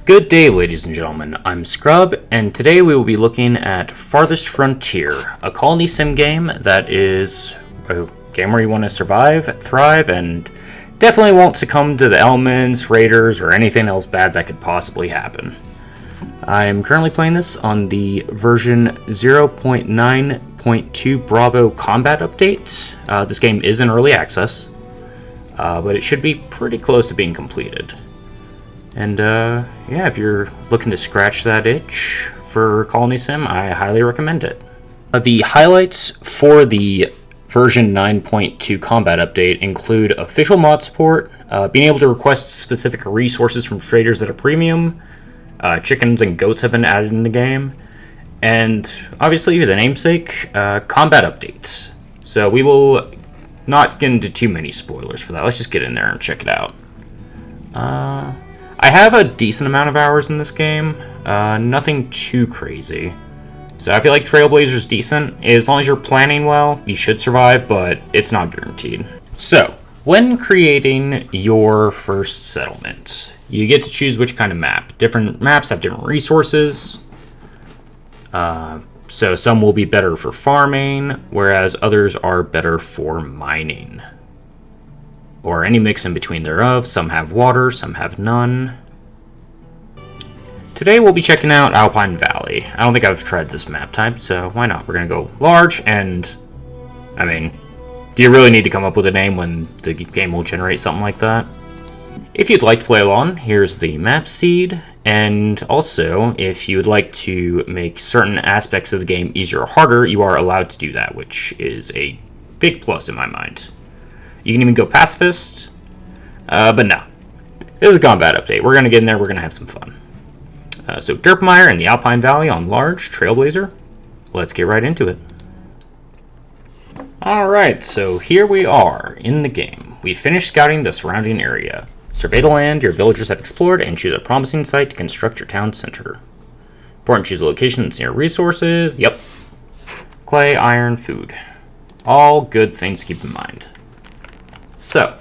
Good day, ladies and gentlemen. I'm Scrub, and today we will be looking at Farthest Frontier, a colony sim game that is a game where you want to survive, thrive, and definitely won't succumb to the elements, raiders, or anything else bad that could possibly happen. I am currently playing this on the version 0.9.2 Bravo Combat Update. This game is in early access, but it should be pretty close to being completed. And yeah, if you're looking to scratch that itch for Colony Sim, I highly recommend it. The highlights for the version 9.2 combat update include official mod support, being able to request specific resources from traders at a premium, chickens and goats have been added in the game, and obviously, for the namesake, combat updates. So we will not get into too many spoilers for that. Let's just get in there and check it out. I have a decent amount of hours in this game, nothing too crazy. So I feel like Trailblazer's decent. As long as you're planning well, you should survive, but it's not guaranteed. So, when creating your first settlement, you get to choose which kind of map. Different maps have different resources. So some will be better for farming, whereas others are better for mining. Or any mix in between thereof. Some have water, some have none. Today we'll be checking out Alpine Valley. I don't think I've tried this map type, so why not? We're going to go large, and I mean, do you really need to come up with a name when the game will generate something like that? If you'd like to play along, here's the map seed, and also, if you would like to make certain aspects of the game easier or harder, you are allowed to do that, which is a big plus in my mind. You can even go pacifist, but no. This is a combat update. We're going to get in there, we're going to have some fun. So Derpmeyer and the Alpine Valley on large, Trailblazer. Let's get right into it. Alright, so here we are in the game. We finished scouting the surrounding area. Survey the land your villagers have explored and choose a promising site to construct your town center. Important to choose a location that's near resources. Yep. Clay, iron, food. All good things to keep in mind. So,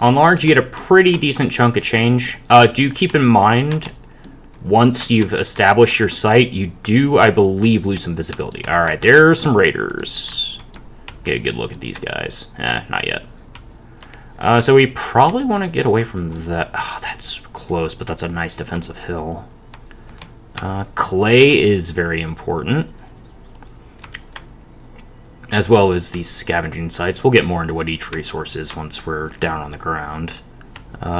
on large, you get a pretty decent chunk of change. Do keep in mind, once you've established your site, you do, I believe, lose some visibility. Alright, there are some raiders. Get a good look at these guys. Not yet. So we probably want to get away from that. Oh, that's close, but that's a nice defensive hill. Clay is very important, as well as these scavenging sites. We'll get more into what each resource is once we're down on the ground.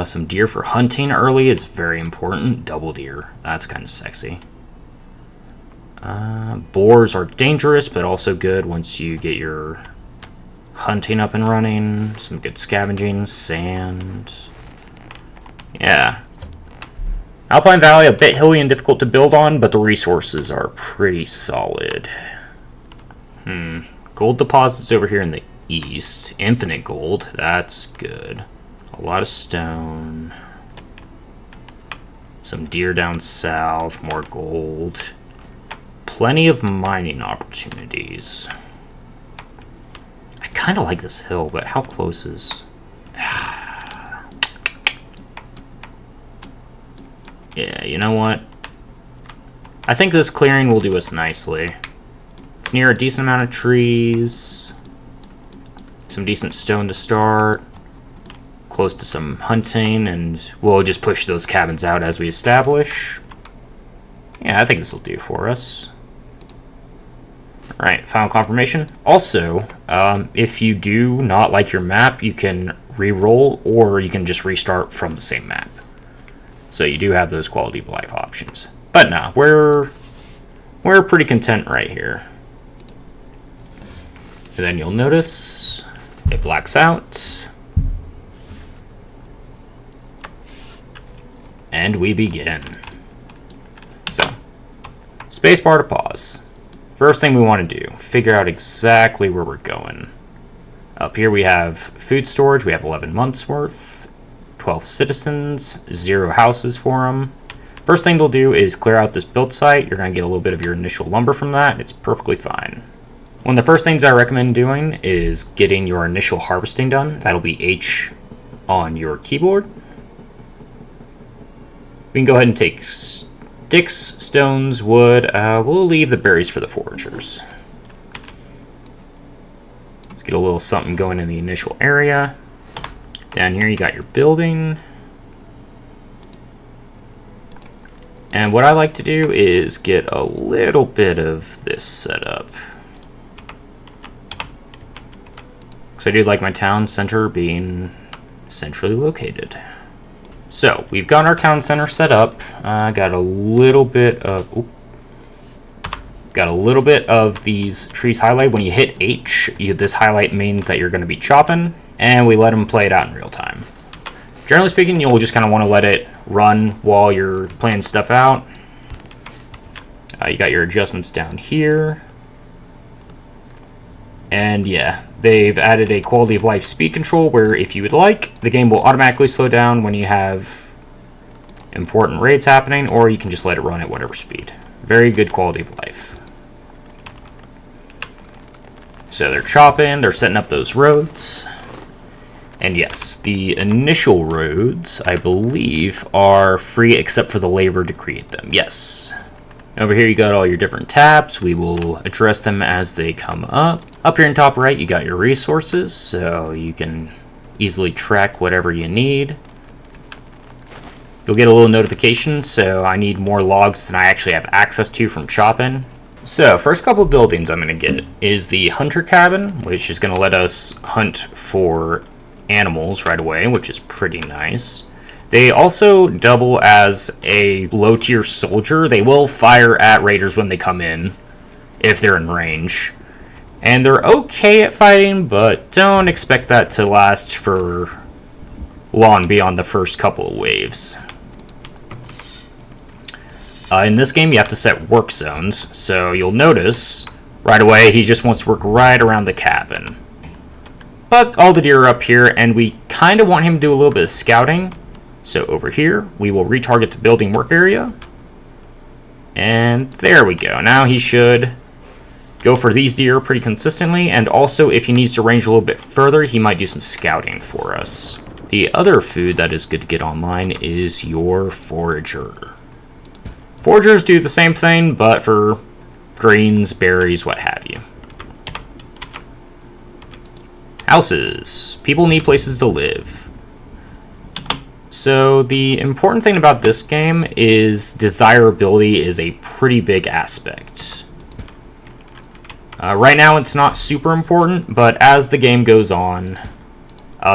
Some deer for hunting early is very important. Double deer. That's kind of sexy. Boars are dangerous, but also good once you get your hunting up and running. Some good scavenging. Sand. Yeah. Alpine Valley, a bit hilly and difficult to build on, but the resources are pretty solid. Gold deposits over here in the east. Infinite gold. That's good. A lot of stone. Some deer down south. More gold. Plenty of mining opportunities. I kind of like this hill, but how close is... Yeah, you know what? I think this clearing will do us nicely. It's near a decent amount of trees. Some decent stone to start. Close to some hunting, and we'll just push those cabins out as we establish. Yeah, I think this will do for us. Alright, final confirmation. Also, if you do not like your map, you can re-roll, or you can just restart from the same map. So you do have those quality of life options. But nah, we're pretty content right here. And then you'll notice it blacks out. And we begin. So, spacebar to pause. First thing we want to do, figure out exactly where we're going. Up here we have food storage. We have 11 months worth. 12 citizens. 0 houses for them. First thing they'll do is clear out this build site. You're going to get a little bit of your initial lumber from that. It's perfectly fine. One of the first things I recommend doing is getting your initial harvesting done. That'll be H on your keyboard. We can go ahead and take sticks, stones, wood. We'll leave the berries for the foragers. Let's get a little something going in the initial area. Down here you got your building. And what I like to do is get a little bit of this set up. Because I do like my town center being centrally located. So, we've got our town center set up. Got a little bit of... Got a little bit of these trees highlight. When you hit H, this highlight means that you're going to be chopping. And we let them play it out in real time. Generally speaking, you'll just kind of want to let it run while you're playing stuff out. You got your adjustments down here. And yeah, they've added a quality of life speed control where if you would like, the game will automatically slow down when you have important raids happening, or you can just let it run at whatever speed. Very good quality of life. So they're chopping, they're setting up those roads. And yes, the initial roads, I believe, are free except for the labor to create them. Yes. Over here you got all your different tabs. We will address them as they come up. Up here in top right you got your resources, so you can easily track whatever you need. You'll get a little notification, so I need more logs than I actually have access to from chopping. So, first couple of buildings I'm going to get is the hunter cabin, which is going to let us hunt for animals right away, which is pretty nice. They also double as a low-tier soldier. They will fire at raiders when they come in, if they're in range. And they're okay at fighting, but don't expect that to last for long beyond the first couple of waves. In this game, you have to set work zones, so you'll notice right away he just wants to work right around the cabin. But all the deer are up here, and we kind of want him to do a little bit of scouting. So over here, we will retarget the building work area. And there we go. Now he should go for these deer pretty consistently, and also if he needs to range a little bit further, he might do some scouting for us. The other food that is good to get online is your forager. Foragers do the same thing, but for greens, berries, what have you. Houses. People need places to live. So the important thing about this game is desirability is a pretty big aspect. Right now it's not super important, but as the game goes on,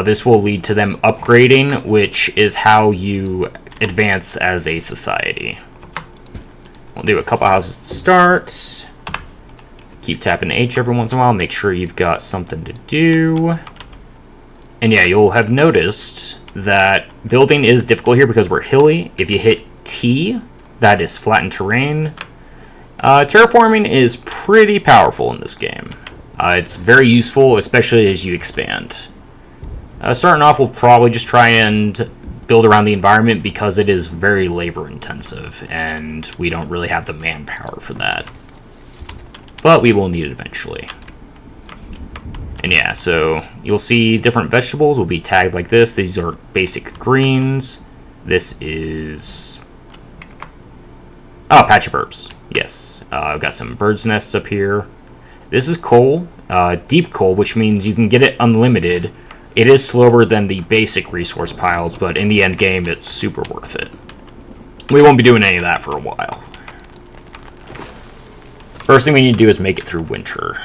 this will lead to them upgrading, which is how you advance as a society. We'll do a couple houses to start. Keep tapping H every once in a while, make sure you've got something to do. And yeah, you'll have noticed that building is difficult here because we're hilly. If you hit T, that is flattened terrain. Terraforming is pretty powerful in this game. It's very useful, especially as you expand. Starting off, we'll probably just try and build around the environment because it is very labor intensive and we don't really have the manpower for that. But we will need it eventually. And yeah, so you'll see different vegetables will be tagged like this. These are basic greens. This is... oh, patch of herbs. Yes. I've got some bird's nests up here. This is coal. Deep coal, which means you can get it unlimited. It is slower than the basic resource piles, but in the end game, it's super worth it. We won't be doing any of that for a while. First thing we need to do is make it through winter.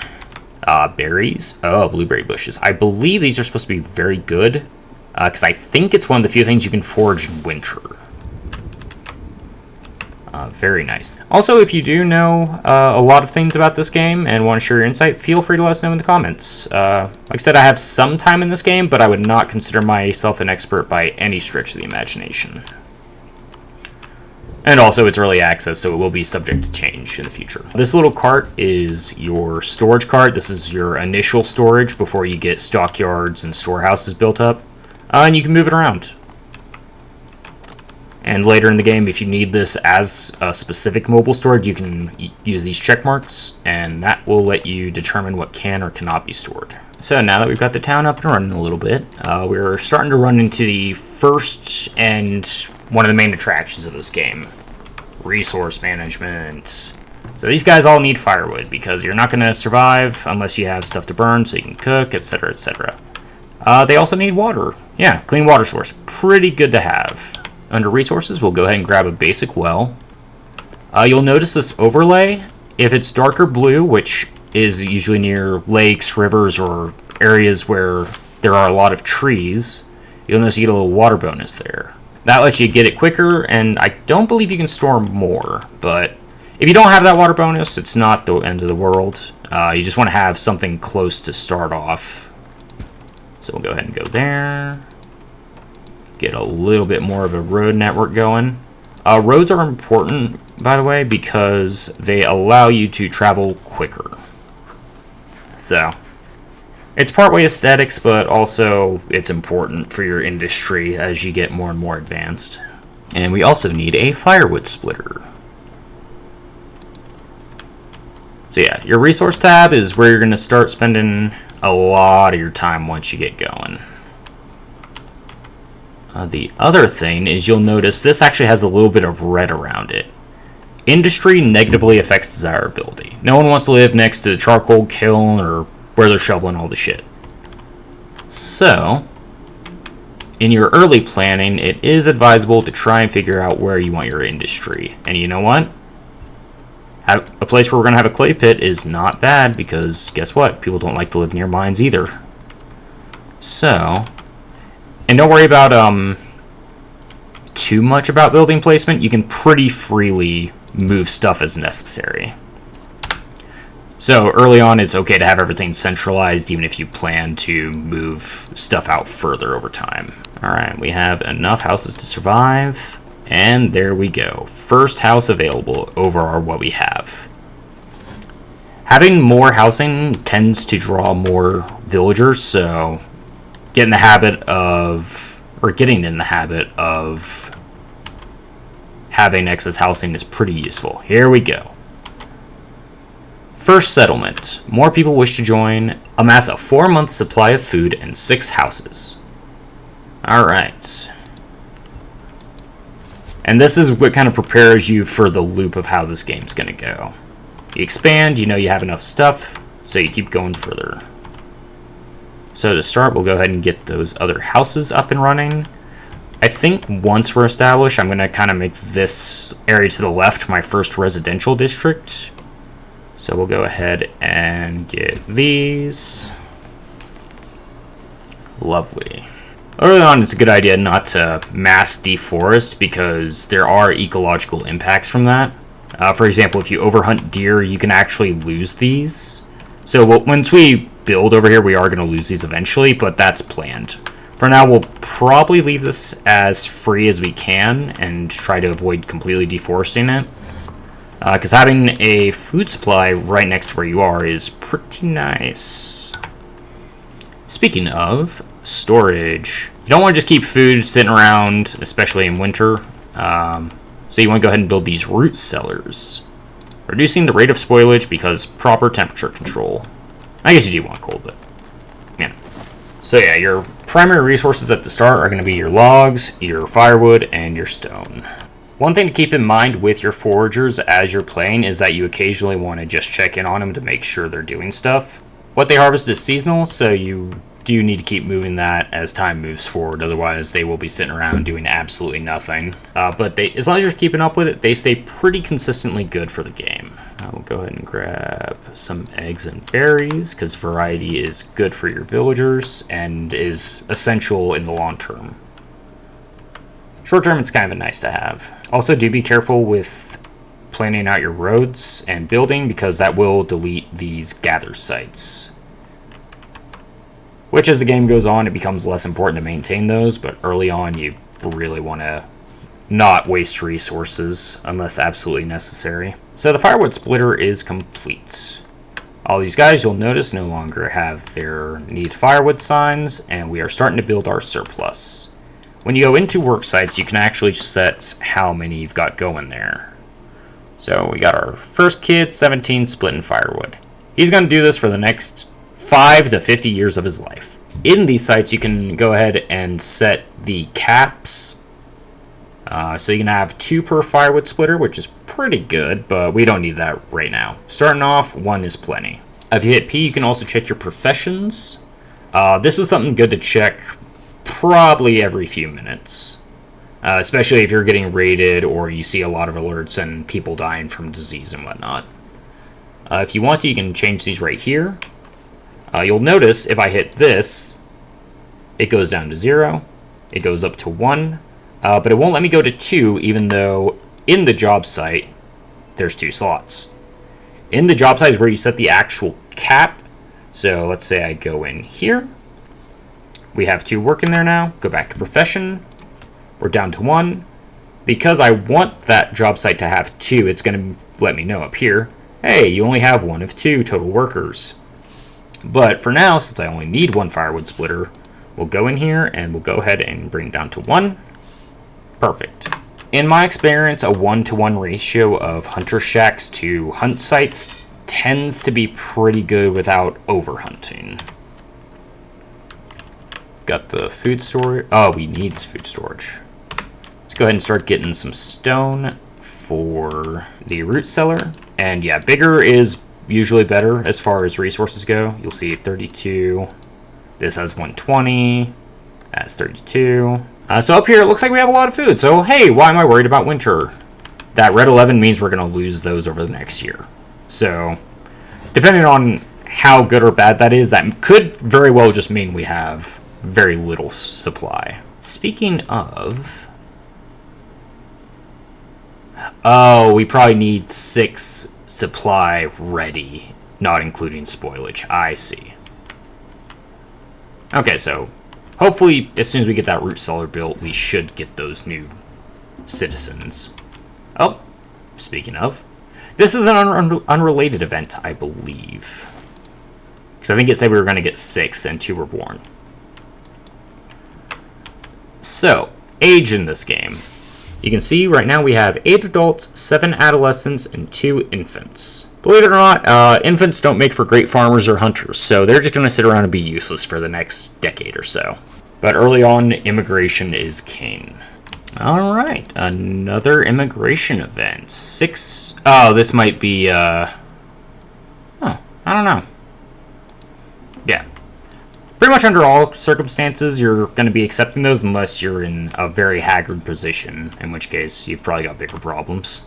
Berries. Oh, blueberry bushes. I believe these are supposed to be very good, because I think it's one of the few things you can forage in winter. Very nice. Also, if you do know a lot of things about this game and want to share your insight, feel free to let us know in the comments. Like I said, I have some time in this game, but I would not consider myself an expert by any stretch of the imagination. And also, it's early access, so it will be subject to change in the future. This little cart is your storage cart. This is your initial storage before you get stockyards and storehouses built up. And you can move it around. And later in the game, if you need this as a specific mobile storage, you can use these check marks, and that will let you determine what can or cannot be stored. So now that we've got the town up and running a little bit, we're starting to run into the first and one of the main attractions of this game, resource management. So these guys all need firewood because you're not going to survive unless you have stuff to burn so you can cook, etc., etc. They also need water. Yeah, clean water source. Pretty good to have. Under resources, we'll go ahead and grab a basic well. You'll notice this overlay. If it's darker blue, which is usually near lakes, rivers, or areas where there are a lot of trees, you'll notice you get a little water bonus there. That lets you get it quicker, and I don't believe you can store more, but if you don't have that water bonus, it's not the end of the world. You just want to have something close to start off. So we'll go ahead and go there. Get a little bit more of a road network going. Roads are important, by the way, because they allow you to travel quicker. So, it's partway aesthetics, but also it's important for your industry as you get more and more advanced. And we also need a firewood splitter. So yeah, your resource tab is where you're going to start spending a lot of your time once you get going. The other thing is you'll notice this actually has a little bit of red around it. Industry negatively affects desirability. No one wants to live next to the charcoal kiln or where they're shoveling all the shit. So, in your early planning, it is advisable to try and figure out where you want your industry. And you know what? A place where we're going to have a clay pit is not bad because guess what? People don't like to live near mines either. So, and don't worry about too much about building placement. You can pretty freely move stuff as necessary. So early on, it's okay to have everything centralized, even if you plan to move stuff out further over time. All right, we have enough houses to survive, and there we go. First house available over what we have. Having more housing tends to draw more villagers, so getting in the habit of having excess housing is pretty useful. Here we go. First settlement. More people wish to join. Amass a 4-month supply of food and 6 houses. Alright. And this is what kind of prepares you for the loop of how this game's going to go. You expand, you know you have enough stuff, so you keep going further. So to start, we'll go ahead and get those other houses up and running. I think once we're established, I'm going to kind of make this area to the left my first residential district. So we'll go ahead and get these. Lovely. Early on, it's a good idea not to mass deforest because there are ecological impacts from that. For example, if you overhunt deer, you can actually lose these. So once we build over here, we are going to lose these eventually, but that's planned. For now, we'll probably leave this as free as we can and try to avoid completely deforesting it. Because having a food supply right next to where you are is pretty nice. Speaking of storage, you don't want to just keep food sitting around, especially in winter. So you want to go ahead and build these root cellars. Reducing the rate of spoilage because proper temperature control. I guess you do want cold, but yeah. So yeah, your primary resources at the start are going to be your logs, your firewood, and your stone. One thing to keep in mind with your foragers as you're playing is that you occasionally want to just check in on them to make sure they're doing stuff. What they harvest is seasonal, so you do need to keep moving that as time moves forward, otherwise they will be sitting around doing absolutely nothing. But as long as you're keeping up with it, they stay pretty consistently good for the game. We'll go ahead and grab some eggs and berries, because variety is good for your villagers and is essential in the long term. Short term, it's kind of a nice to have. Also, do be careful with planning out your roads and building, because that will delete these gather sites. Which, as the game goes on, it becomes less important to maintain those, but early on, you really want to not waste resources unless absolutely necessary. So the firewood splitter is complete. All these guys, you'll notice, no longer have their need firewood signs, and we are starting to build our surplus. When you go into work sites, you can actually set how many you've got going there. So we got our first kid, 17, splitting firewood. He's going to do this for the next 5 to 50 years of his life. In these sites, you can go ahead and set the caps. So you can have 2 per firewood splitter, which is pretty good, but we don't need that right now. Starting off, 1 is plenty. If you hit P, you can also check your professions. This is something good to check probably every few minutes. Especially if you're getting raided or you see a lot of alerts and people dying from disease and whatnot. If you want to, you can change these right here. You'll notice if I hit this, it goes down to 0. It goes up to 1. But it won't let me go to 2, even though in the job site, there's 2 slots. In the job site is where you set the actual cap. So let's say I go in here. We have 2 working there now. Go back to profession. We're down to 1. Because I want that job site to have 2, it's going to let me know up here, hey, you only have 1 of 2 total workers. But for now, since I only need 1 firewood splitter, we'll go in here and we'll go ahead and bring it down to 1. Perfect. In my experience, a 1-to-1 ratio of hunter shacks to hunt sites tends to be pretty good without overhunting. Got the food storage. Oh, we need food storage. Let's go ahead and start getting some stone for the root cellar. And yeah, bigger is usually better as far as resources go. You'll see 32. This has 120. That's 32. So up here, it looks like we have a lot of food. So, hey, why am I worried about winter? That red 11 means we're going to lose those over the next year. So, depending on how good or bad that is, that could very well just mean we have very little supply. Speaking of... Oh, we probably need 6 supply ready, not including spoilage. I see. Okay, so... hopefully, as soon as we get that root cellar built, we should get those new citizens. Oh, speaking of, this is an unrelated event, I believe. Because I think it said we were going to get 6 and 2 were born. So, age in this game. You can see right now we have 8 adults, 7 adolescents, and 2 infants. Believe it or not, infants don't make for great farmers or hunters, so they're just going to sit around and be useless for the next decade or so. But early on, immigration is king. Alright, another immigration event. 6... Oh, this might be, Oh, I don't know. Yeah. Pretty much under all circumstances, you're going to be accepting those unless you're in a very haggard position, in which case you've probably got bigger problems.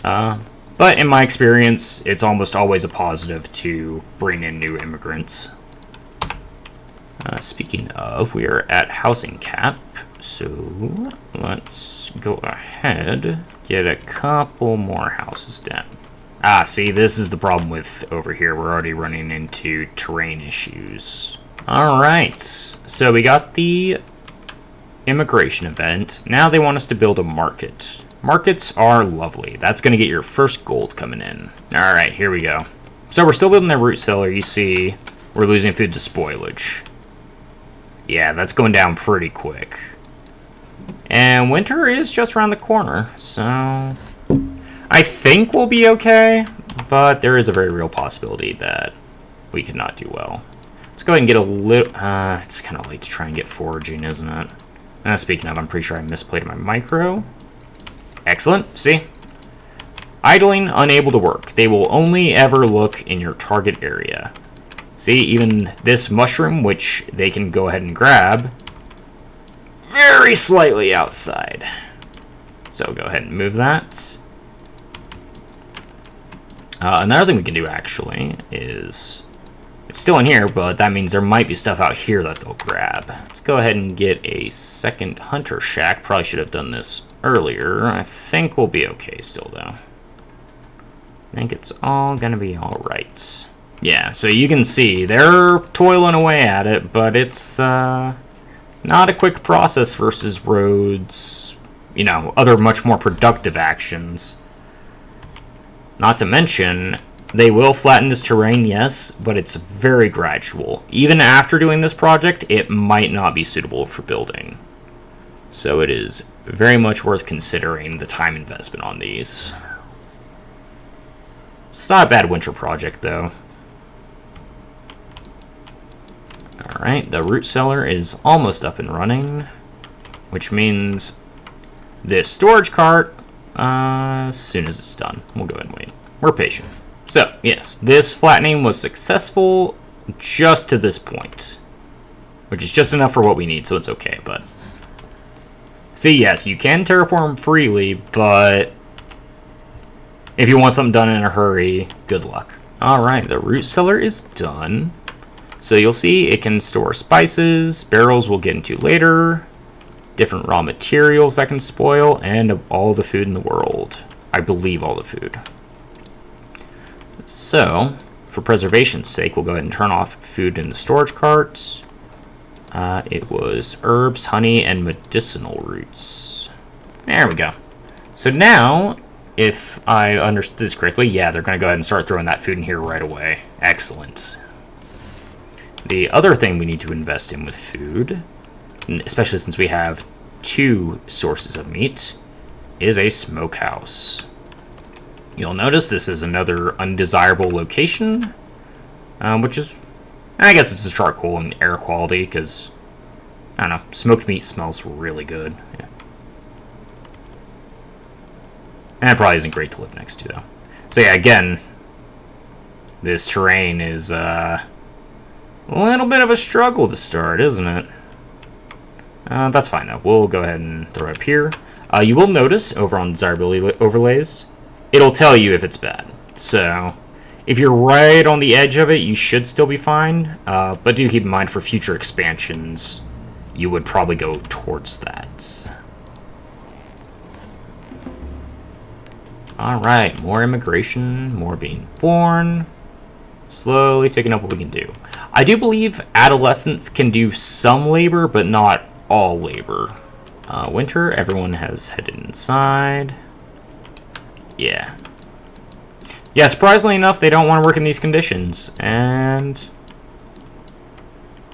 But in my experience, it's almost always a positive to bring in new immigrants. Speaking of, we are at housing cap, so let's go ahead, get a couple more houses down. Ah, see, this is the problem with over here. We're already running into terrain issues. Alright, so we got the immigration event. Now they want us to build a market. Markets are lovely. That's going to get your first gold coming in. Alright, here we go. So we're still building the root cellar. You see, we're losing food to spoilage. Yeah, that's going down pretty quick. And winter is just around the corner, so... I think we'll be okay, but there is a very real possibility that we could not do well. Let's go ahead and get a little... it's kind of late to try and get foraging, isn't it? Speaking of, I'm pretty sure I misplayed my micro. Excellent, see? Idling, unable to work. They will only ever look in your target area. See, even this mushroom, which they can go ahead and grab, very slightly outside. So go ahead and move that. Another thing we can do, actually, is... It's still in here, but that means there might be stuff out here that they'll grab. Let's go ahead and get a second hunter shack. Probably should have done this earlier. I think we'll be okay still, though. I think it's all gonna be alright. Yeah, so you can see, they're toiling away at it, but it's not a quick process versus roads, you know, other much more productive actions. Not to mention, they will flatten this terrain, yes, but it's very gradual. Even after doing this project, it might not be suitable for building. So it is very much worth considering the time investment on these. It's not a bad winter project, though. Alright, the root cellar is almost up and running, which means this storage cart, as soon as it's done, we'll go ahead and wait. We're patient. So, yes, this flattening was successful just to this point, which is just enough for what we need, so it's okay, but... See, yes, you can terraform freely, but if you want something done in a hurry, good luck. Alright, the root cellar is done. So you'll see it can store spices, barrels we'll get into later, different raw materials that can spoil, and all the food in the world. I believe all the food. So, for preservation's sake, we'll go ahead and turn off food in the storage carts. It was herbs, honey, and medicinal roots. There we go. So now, if I understood this correctly, yeah, they're going to go ahead and start throwing that food in here right away. Excellent. The other thing we need to invest in with food, especially since we have 2 sources of meat, is a smokehouse. You'll notice this is another undesirable location, which is, I guess it's the charcoal and air quality, because, I don't know, smoked meat smells really good. Yeah. And it probably isn't great to live next to, though. So yeah, again, this terrain is a little bit of a struggle to start, isn't it? That's fine, though. We'll go ahead and throw it up here. You will notice, over on desirability overlays, it'll tell you if it's bad. So, if you're right on the edge of it, you should still be fine. But do keep in mind, for future expansions, you would probably go towards that. Alright, more immigration, more being born. Slowly taking up what we can do. I do believe adolescents can do some labor, but not all labor. Winter, everyone has headed inside. Yeah. Yeah, surprisingly enough, they don't want to work in these conditions. And...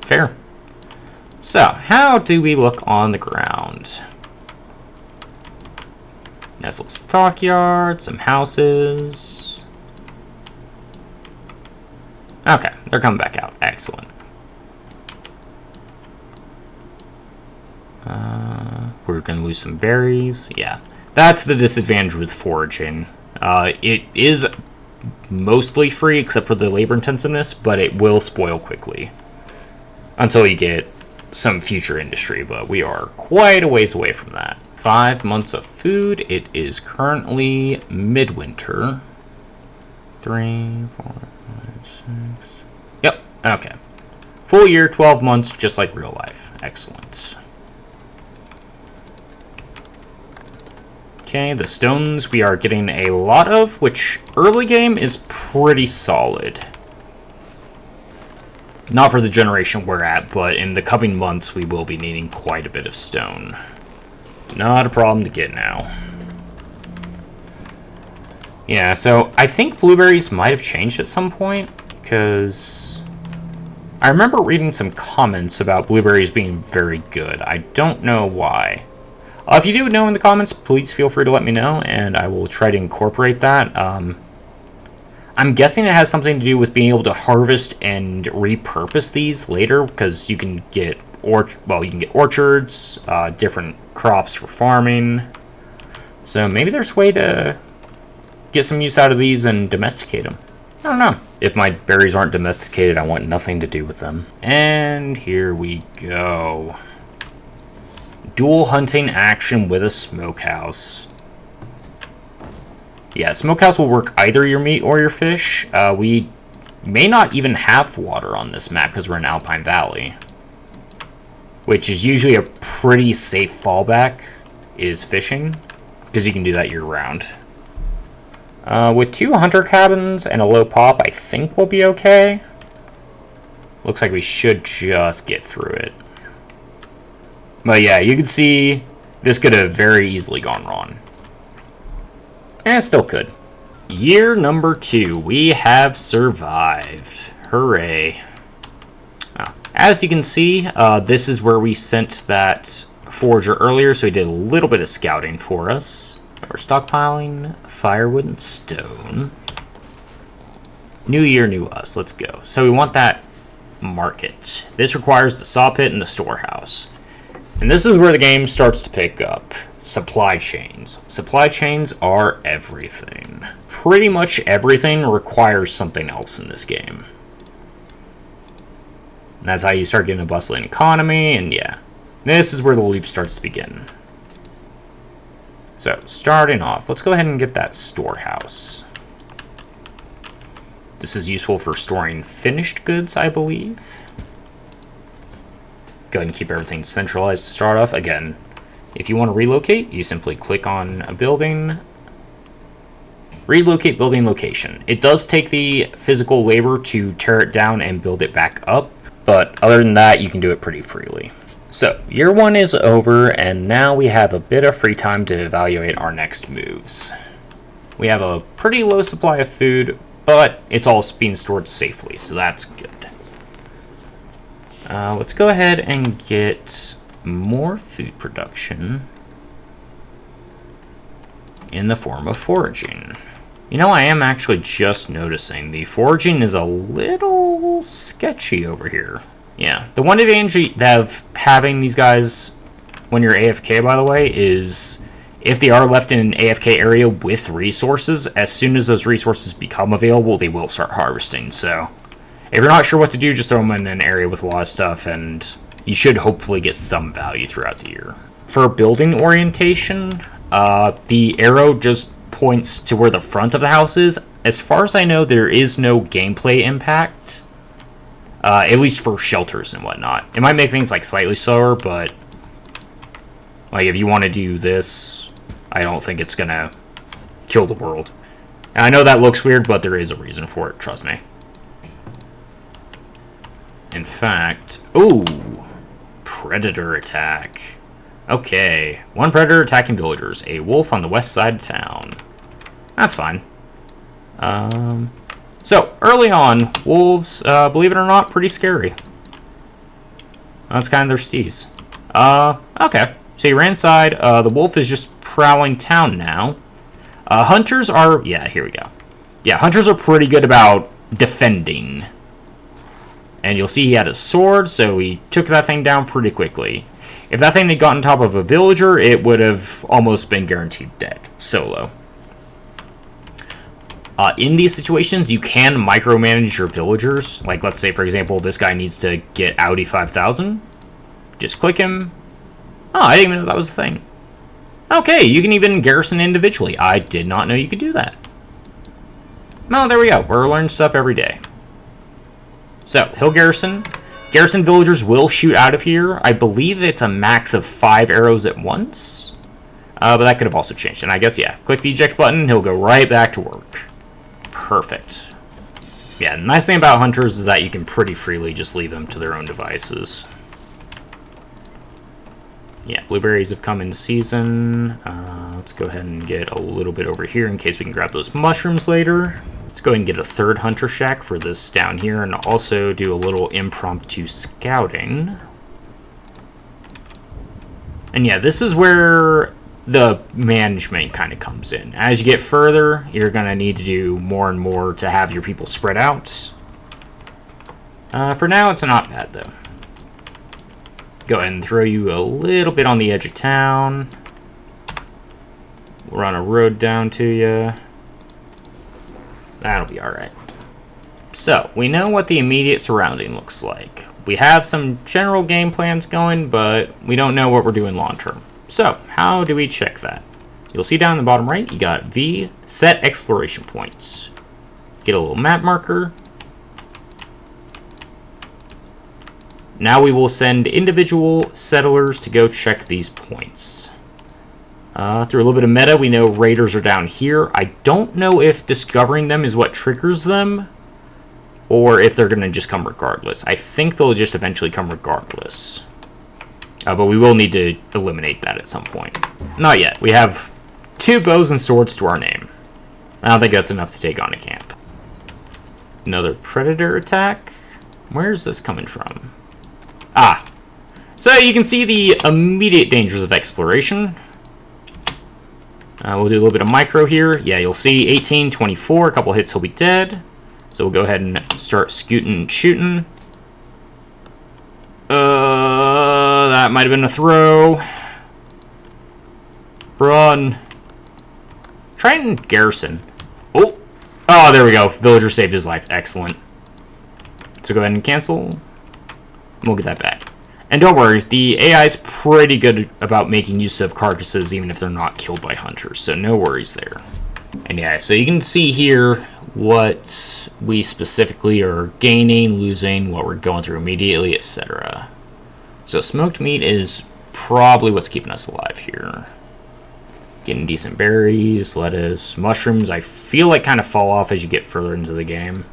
fair. So, how do we look on the ground? Nice little stockyard, some houses... Okay, they're coming back out. Excellent. We're going to lose some berries. Yeah, that's the disadvantage with foraging. It is mostly free, except for the labor intensiveness, but it will spoil quickly. Until you get some future industry, but we are quite a ways away from that. 5 months of food. It is currently midwinter. 3, 4, 5, 6. Yep, okay. Full year, 12 months, just like real life. Excellent. Okay, the stones we are getting a lot of, which early game is pretty solid. Not for the generation we're at, but in the coming months we will be needing quite a bit of stone. Not a problem to get now. Yeah, so I think blueberries might have changed at some point, because I remember reading some comments about blueberries being very good. I don't know why. If you do know in the comments, please feel free to let me know, and I will try to incorporate that. I'm guessing it has something to do with being able to harvest and repurpose these later, because you can get orchards, different crops for farming. So maybe there's a way to get some use out of these and domesticate them. I don't know. If my berries aren't domesticated, I want nothing to do with them. And here we go. Dual hunting action with a smokehouse. Yeah, smokehouse will work either your meat or your fish. We may not even have water on this map because we're in Alpine Valley, which is usually a pretty safe fallback, is fishing, because you can do that year-round. With 2 hunter cabins and a low pop, I think we'll be okay. Looks like we should just get through it. But yeah, you can see this could have very easily gone wrong. And it still could. Year number 2, we have survived. Hooray. As you can see, this is where we sent that forager earlier, so he did a little bit of scouting for us. We're stockpiling firewood and stone. New year, new us. Let's go. So we want that market. This requires the saw pit and the storehouse. And this is where the game starts to pick up. Supply chains. Supply chains are everything. Pretty much everything requires something else in this game. And that's how you start getting a bustling economy, and yeah. This is where the loop starts to begin. So, starting off, let's go ahead and get that storehouse. This is useful for storing finished goods, I believe. Go ahead and keep everything centralized to start off. Again, if you want to relocate, you simply click on a building. Relocate building location. It does take the physical labor to tear it down and build it back up, but other than that, you can do it pretty freely. So, year 1 is over, and now we have a bit of free time to evaluate our next moves. We have a pretty low supply of food, but it's all being stored safely, so that's good. Let's go ahead and get more food production in the form of foraging. You know, I am actually just noticing the foraging is a little sketchy over here. Yeah, the one advantage of having these guys when you're AFK, by the way, is if they are left in an AFK area with resources, as soon as those resources become available, they will start harvesting. So if you're not sure what to do, just throw them in an area with a lot of stuff, and you should hopefully get some value throughout the year. For building orientation, the arrow just points to where the front of the house is. As far as I know, there is no gameplay impact. At least for shelters and whatnot. It might make things like slightly slower, but like if you want to do this, I don't think it's gonna kill the world. And I know that looks weird, but there is a reason for it, trust me. In fact, ooh, predator attack. Okay, 1 predator attacking villagers. A wolf on the west side of town. That's fine. So, early on, wolves, believe it or not, pretty scary. That's kind of their steez. Okay. So you ran inside. The wolf is just prowling town now. Hunters are... Yeah, here we go. Yeah, hunters are pretty good about defending. And you'll see he had a sword, so he took that thing down pretty quickly. If that thing had gotten on top of a villager, it would have almost been guaranteed dead. Solo. In these situations, you can micromanage your villagers. Like, let's say, for example, this guy needs to get Audi 5000. Just click him. Oh, I didn't even know that was a thing. Okay, you can even garrison individually. I did not know you could do that. Well, there we go. We're learning stuff every day. So, he'll garrison. Garrison villagers will shoot out of here. I believe it's a max of 5 arrows at once. But that could have also changed. And I guess, yeah, click the eject button. He'll go right back to work. Perfect. Yeah, the nice thing about hunters is that you can pretty freely just leave them to their own devices. Yeah, blueberries have come in season. Let's go ahead and get a little bit over here in case we can grab those mushrooms later. Let's go ahead and get a 3rd hunter shack for this down here and also do a little impromptu scouting. And yeah, this is where the management kind of comes in. As you get further, you're going to need to do more and more to have your people spread out. For now, it's not bad, though. Go ahead and throw you a little bit on the edge of town. We'll run a road down to you. That'll be alright. So, we know what the immediate surrounding looks like. We have some general game plans going, but we don't know what we're doing long term. So, how do we check that? You'll see down in the bottom right, you got V, set exploration points. Get a little map marker. Now we will send individual settlers to go check these points. Through a little bit of meta, we know raiders are down here. I don't know if discovering them is what triggers them, or if they're going to just come regardless. I think they'll just eventually come regardless. But we will need to eliminate that at some point. Not yet. We have 2 bows and swords to our name. I don't think that's enough to take on a camp. Another predator attack. Where's this coming from? Ah. So you can see the immediate dangers of exploration. We'll do a little bit of micro here. Yeah, you'll see 18, 24. A couple hits, he'll be dead. So we'll go ahead and start scooting and shooting. That might have been a throw. Run. Try and garrison. Oh, there we go. Villager saved his life. Excellent. So go ahead and cancel. We'll get that back. And don't worry, the AI is pretty good about making use of carcasses even if they're not killed by hunters, so no worries there. And yeah, so you can see here what we specifically are gaining, losing, what we're going through immediately, etc. So smoked meat is probably what's keeping us alive here. Getting decent berries, lettuce, mushrooms, I feel like kind of fall off as you get further into the game.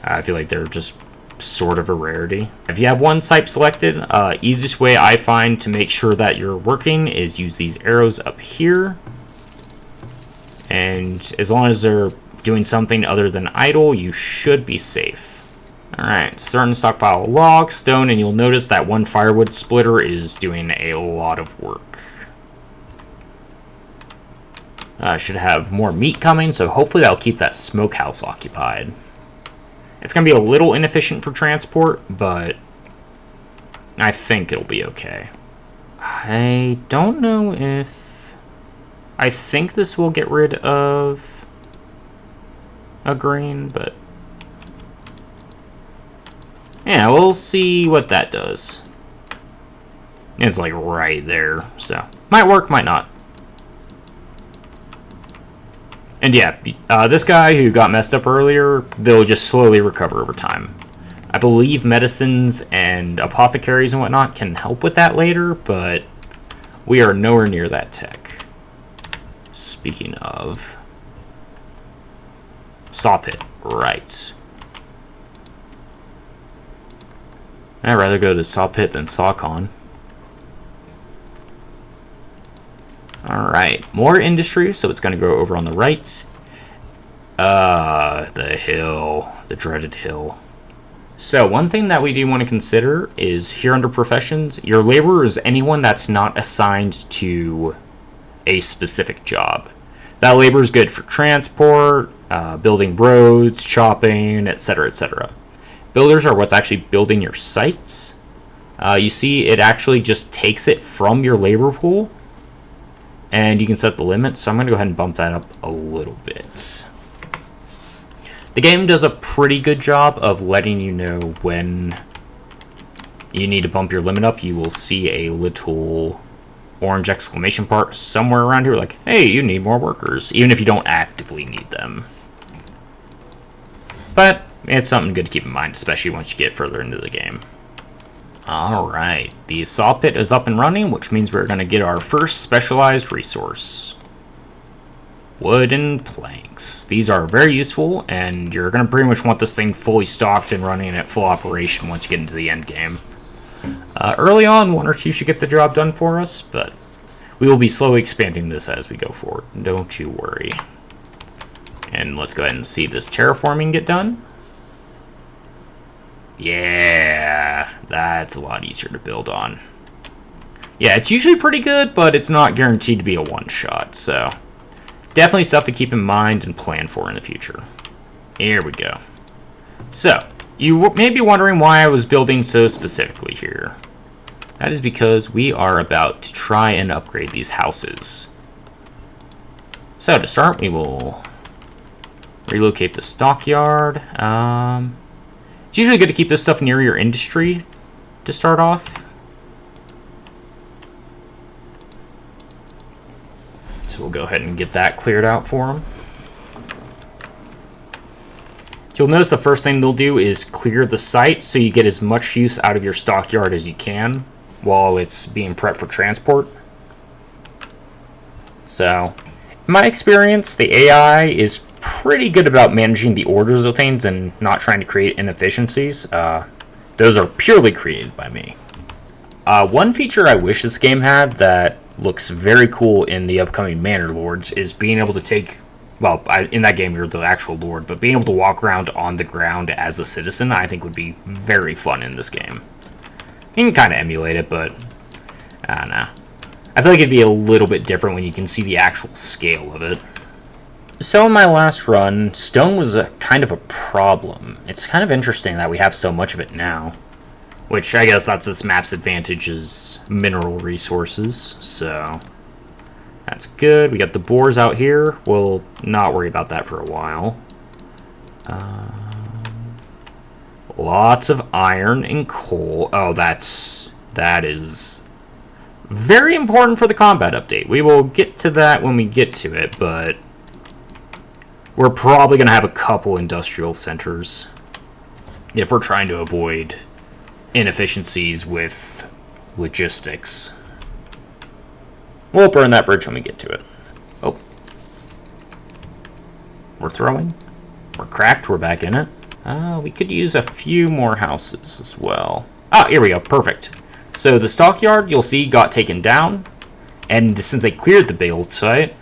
I feel like they're just sort of a rarity. If you have one site selected, easiest way I find to make sure that you're working is use these arrows up here. And as long as they're doing something other than idle, you should be safe. Alright, starting to stockpile log, stone, and you'll notice that one firewood splitter is doing a lot of work. I should have more meat coming, so hopefully that'll keep that smokehouse occupied. It's going to be a little inefficient for transport, but I think it'll be okay. I don't know if... I think this will get rid of a grain, but... yeah, we'll see what that does. It's like right there, so might work, might not. And yeah, this guy who got messed up earlier, they'll just slowly recover over time. I believe medicines and apothecaries and whatnot can help with that later, but we are nowhere near that tech. Speaking of... saw pit, right. I'd rather go to saw pit than sawcon. Alright, more industry, so it's going to go over on the right. The hill. The dreaded hill. So, one thing that we do want to consider is here under professions, your laborer is anyone that's not assigned to a specific job. That labor is good for transport, building roads, chopping, etc., etc. Builders are what's actually building your sites. You see, it actually just takes it from your labor pool. And you can set the limit, so I'm going to go ahead and bump that up a little bit. The game does a pretty good job of letting you know when you need to bump your limit up. You will see a little orange exclamation part somewhere around here like, hey, you need more workers, even if you don't actively need them. But it's something good to keep in mind, especially once you get further into the game. Alright, the saw pit is up and running, which means we're going to get our first specialized resource. Wood and planks. These are very useful, and you're going to pretty much want this thing fully stocked and running at full operation once you get into the end game. Early on, one or two should get the job done for us, but we will be slowly expanding this as we go forward. Don't you worry. And let's go ahead and see this terraforming get done. Yeah, that's a lot easier to build on. Yeah, it's usually pretty good, but it's not guaranteed to be a one-shot, so definitely stuff to keep in mind and plan for in the future. Here we go. So, you may be wondering why I was building so specifically here. That is because we are about to try and upgrade these houses. So, to start, we will relocate the stockyard. It's usually good to keep this stuff near your industry to start off. So we'll go ahead and get that cleared out for them. You'll notice the first thing they'll do is clear the site so you get as much use out of your stockyard as you can while it's being prepped for transport. So, in my experience, the AI is pretty good about managing the orders of things and not trying to create inefficiencies. Those are purely created by me. One feature I wish this game had that looks very cool in the upcoming Manor Lords is being able to take, well, in that game you're the actual lord, but being able to walk around on the ground as a citizen I think would be very fun in this game. You can kind of emulate it, but I don't know. I feel like it'd be a little bit different when you can see the actual scale of it. So in my last run, stone was kind of a problem. It's kind of interesting that we have so much of it now. Which, I guess that's this map's advantage is mineral resources, so that's good. We got the boars out here. We'll not worry about that for a while. Lots of iron and coal. Oh, that is very important for the combat update. We will get to that when we get to it, but we're probably going to have a couple industrial centers if we're trying to avoid inefficiencies with logistics. We'll burn that bridge when we get to it. Oh. We're throwing. We're cracked. We're back in it. We could use a few more houses as well. Ah, here we go. Perfect. So the stockyard, you'll see, got taken down. And since they cleared the build site,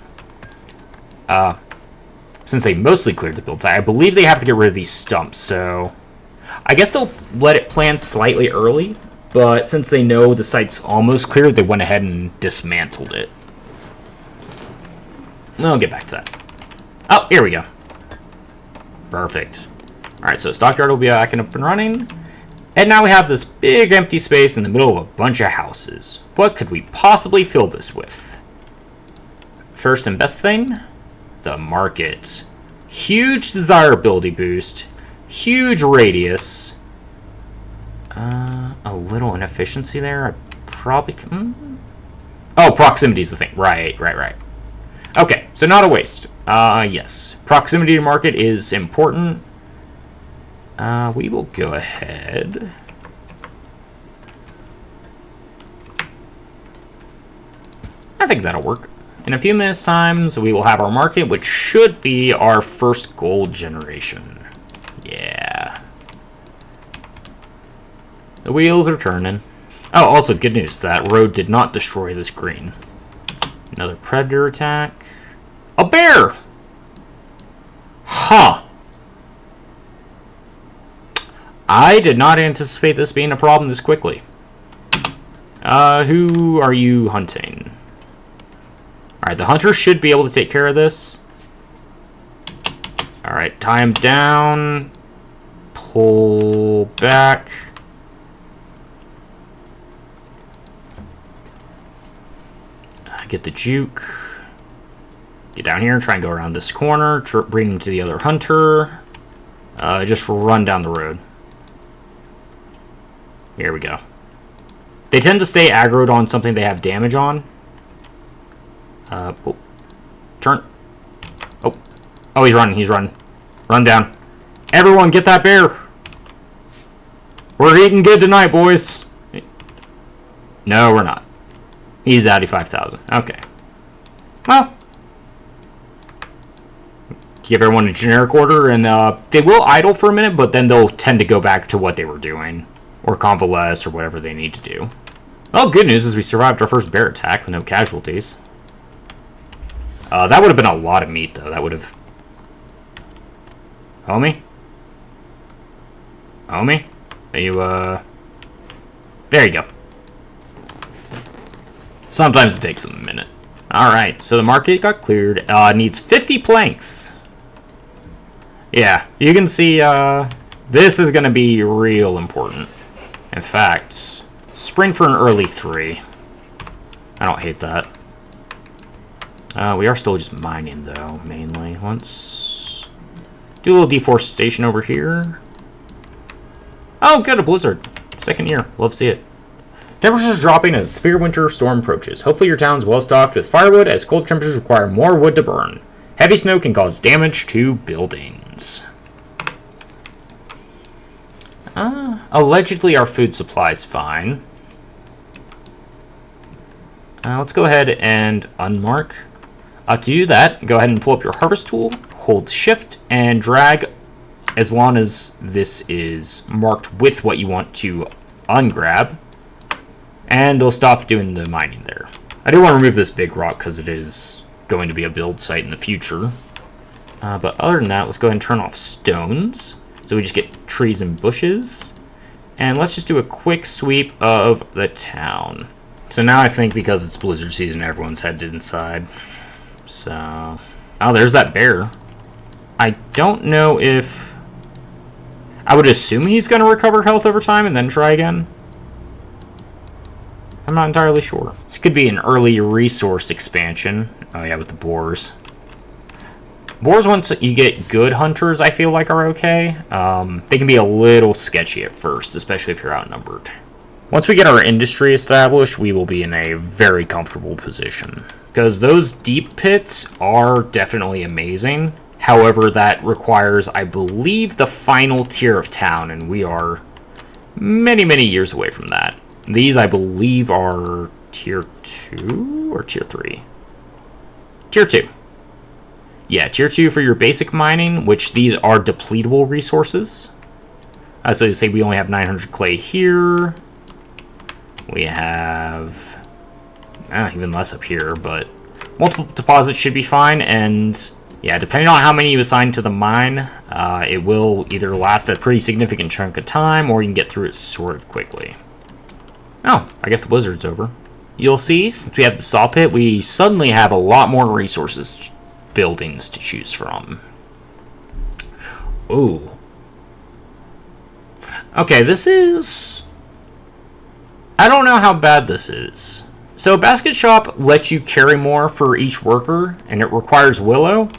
since they mostly cleared the build site, I believe they have to get rid of these stumps. So I guess they'll let it plan slightly early. But since they know the site's almost cleared, they went ahead and dismantled it. I'll get back to that. Oh, here we go. Perfect. Alright, so stockyard will be back up and running. And now we have this big empty space in the middle of a bunch of houses. What could we possibly fill this with? First and best thing, the market. Huge desirability boost. Huge radius. A little inefficiency there. I probably... Oh, proximity is the thing. Right. Okay, so not a waste. Yes. Proximity to market is important. We will go ahead. I think that'll work. In a few minutes' time, we will have our market, which should be our first gold generation. Yeah. The wheels are turning. Oh, also good news. That road did not destroy this green. Another predator attack. A bear! Huh. I did not anticipate this being a problem this quickly. Who are you hunting? Alright, the hunter should be able to take care of this. Alright, tie him down. Pull back. Get the juke. Get down here, try and go around this corner. Bring him to the other hunter. Just run down the road. Here we go. They tend to stay aggroed on something they have damage on. Oh. Turn. Oh. Oh, he's running. Run down. Everyone, get that bear. We're eating good tonight, boys. No, we're not. He's at 5,000. Okay. Well. Give everyone a generic order, and they will idle for a minute, but then they'll tend to go back to what they were doing. Or convalesce, or whatever they need to do. Well, good news is we survived our first bear attack with no casualties. That would have been a lot of meat, though. That would have... Homie? Homie? Are you, There you go. Sometimes it takes a minute. Alright, so the market got cleared. Needs 50 planks. Yeah, you can see, this is going to be real important. In fact, sprint for an early 3. I don't hate that. We are still just mining, though, mainly. Let's do a little deforestation over here. Oh, good, a blizzard. Second year. Love to see it. Temperatures dropping as a severe winter storm approaches. Hopefully your town's well stocked with firewood, as cold temperatures require more wood to burn. Heavy snow can cause damage to buildings. Allegedly our food supply's fine. Let's go ahead and unmark. To do that, go ahead and pull up your harvest tool, hold shift, and drag as long as this is marked with what you want to ungrab. And they'll stop doing the mining there. I do want to remove this big rock because it is going to be a build site in the future. But other than that, let's go ahead and turn off stones. So we just get trees and bushes. And let's just do a quick sweep of the town. So now I think because it's blizzard season, everyone's headed inside. So... Oh, there's that bear. I don't know if... I would assume he's going to recover health over time and then try again. I'm not entirely sure. This could be an early resource expansion. Oh yeah, with the boars. Boars, once you get good hunters, I feel like are okay. They can be a little sketchy at first, especially if you're outnumbered. Once we get our industry established, we will be in a very comfortable position. Because those deep pits are definitely amazing. However, that requires, I believe, the final tier of town, and we are many, many years away from that. These, I believe, are tier 2 or tier 3? Tier 2. Yeah, tier 2 for your basic mining, which these are depletable resources. So you say we only have 900 clay here. We have even less up here, but multiple deposits should be fine. And yeah, depending on how many you assign to the mine, it will either last a pretty significant chunk of time, or you can get through it sort of quickly. Oh, I guess the blizzard's over. You'll see, since we have the saw pit, we suddenly have a lot more resources buildings to choose from. Ooh. Okay, this is... I don't know how bad this is. So, Basket Shop lets you carry more for each worker, and it requires willow.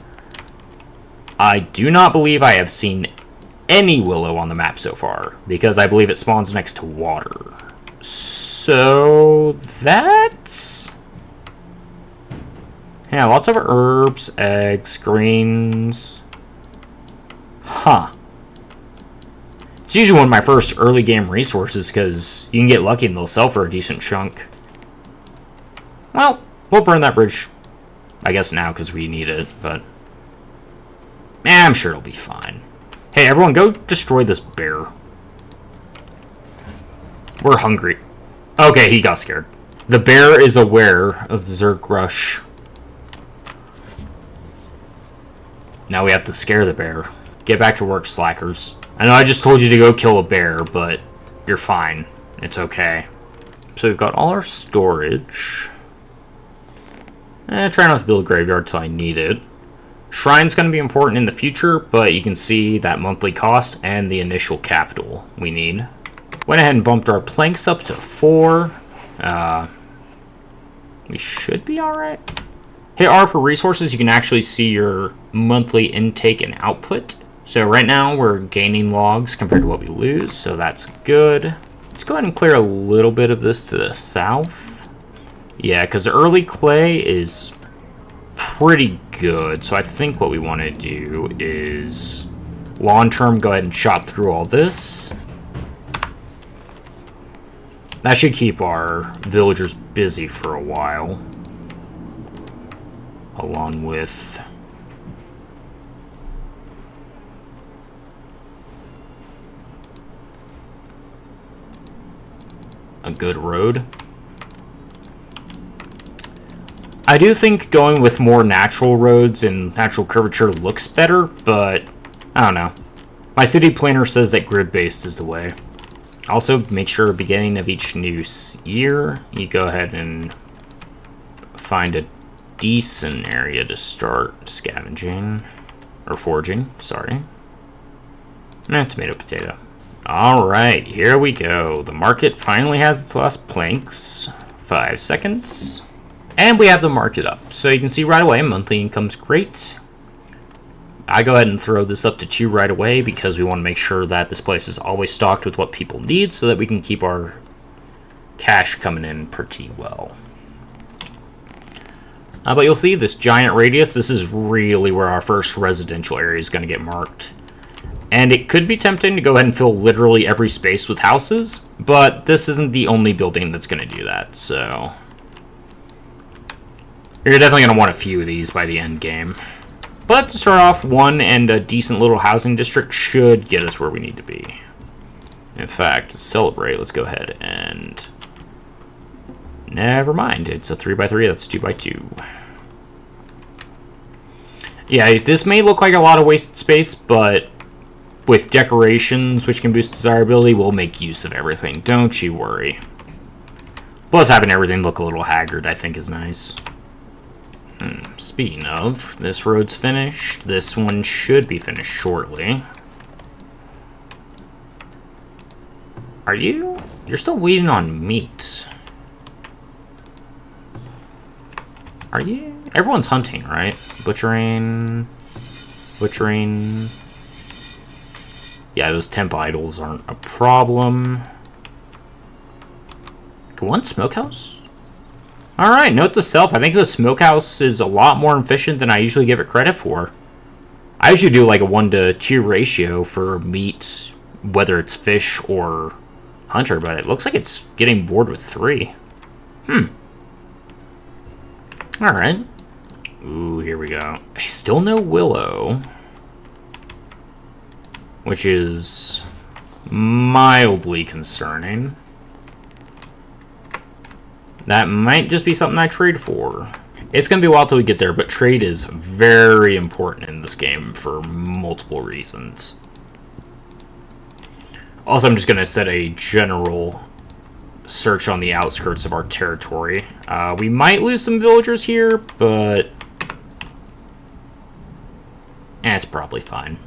I do not believe I have seen any willow on the map so far, because I believe it spawns next to water. So, that... Yeah, lots of herbs, eggs, greens. Huh. It's usually one of my first early game resources because you can get lucky and they'll sell for a decent chunk. Well, we'll burn that bridge, I guess now because we need it, but... I'm sure it'll be fine. Hey, everyone, go destroy this bear. We're hungry. Okay, he got scared. The bear is aware of the Zerg rush. Now we have to scare the bear. Get back to work, slackers. I know I just told you to go kill a bear, but you're fine. It's okay. So we've got all our storage. Try not to build a graveyard till I need it. Shrine's going to be important in the future, but you can see that monthly cost and the initial capital we need. Went ahead and bumped our planks up to 4. We should be alright. Hit R for resources, you can actually see your monthly intake and output. So right now we're gaining logs compared to what we lose, so that's good. Let's go ahead and clear a little bit of this to the south. Yeah, because early clay is pretty good, so I think what we want to do is long term go ahead and chop through all this. That should keep our villagers busy for a while. Along with a good road. I do think going with more natural roads and natural curvature looks better, but I don't know. My city planner says that grid-based is the way. Also, make sure at the beginning of each new year, you go ahead and find a decent area to start scavenging. Or foraging, sorry. Tomato, potato. Alright, here we go. The market finally has its last planks. 5 seconds. And we have the market up. So you can see right away, monthly income's great. I go ahead and throw this up to 2 right away because we want to make sure that this place is always stocked with what people need so that we can keep our cash coming in pretty well. But you'll see this giant radius, this is really where our first residential area is going to get marked. And it could be tempting to go ahead and fill literally every space with houses, but this isn't the only building that's going to do that, so... You're definitely going to want a few of these by the end game. But to start off, one and a decent little housing district should get us where we need to be. In fact, to celebrate, let's go ahead and... Never mind, it's a 3x3, that's 2x2. Yeah, this may look like a lot of wasted space, but with decorations, which can boost desirability, we'll make use of everything. Don't you worry. Plus, having everything look a little haggard, I think, is nice. Speaking of, this road's finished. This one should be finished shortly. Are you? You're still waiting on meat. Are you? Everyone's hunting, right? Butchering. Yeah, those temp idols aren't a problem. One smokehouse? Alright, note to self, I think the smokehouse is a lot more efficient than I usually give it credit for. I usually do like a 1-to-2 ratio for meat, whether it's fish or hunter, but it looks like it's getting bored with 3. Alright. Ooh, here we go. Still no willow. Which is mildly concerning. That might just be something I trade for. It's going to be a while till we get there, but trade is very important in this game for multiple reasons. Also, I'm just going to set a general search on the outskirts of our territory. We might lose some villagers here, but it's probably fine.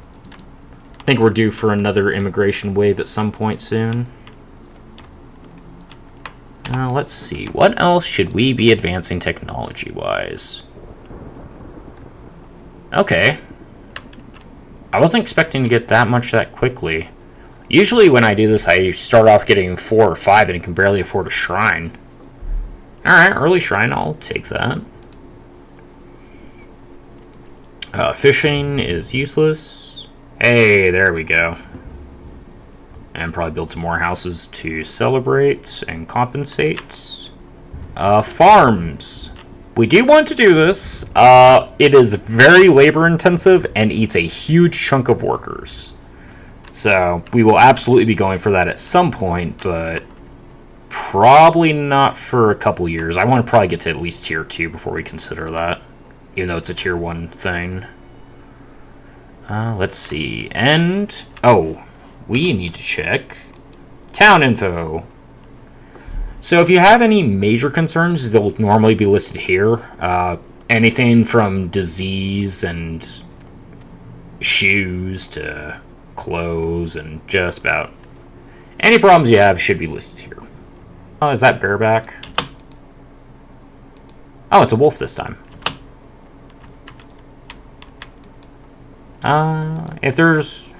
I think we're due for another immigration wave at some point soon. Let's see. What else should we be advancing technology-wise? Okay. I wasn't expecting to get that much that quickly. Usually when I do this, I start off getting 4 or 5 and can barely afford a shrine. Alright, early shrine. I'll take that. Fishing is useless. Hey, there we go. And probably build some more houses to celebrate and compensate. Farms. We do want to do this. It is very labor intensive and eats a huge chunk of workers. So we will absolutely be going for that at some point, but probably not for a couple years. I want to probably get to at least tier 2 before we consider that, even though it's a tier 1 thing. Let's see. And we need to check town info. So if you have any major concerns, they'll normally be listed here. Anything from disease and shoes to clothes and just about any problems you have should be listed here. Oh, is that bareback? Oh, it's a wolf this time. If there's...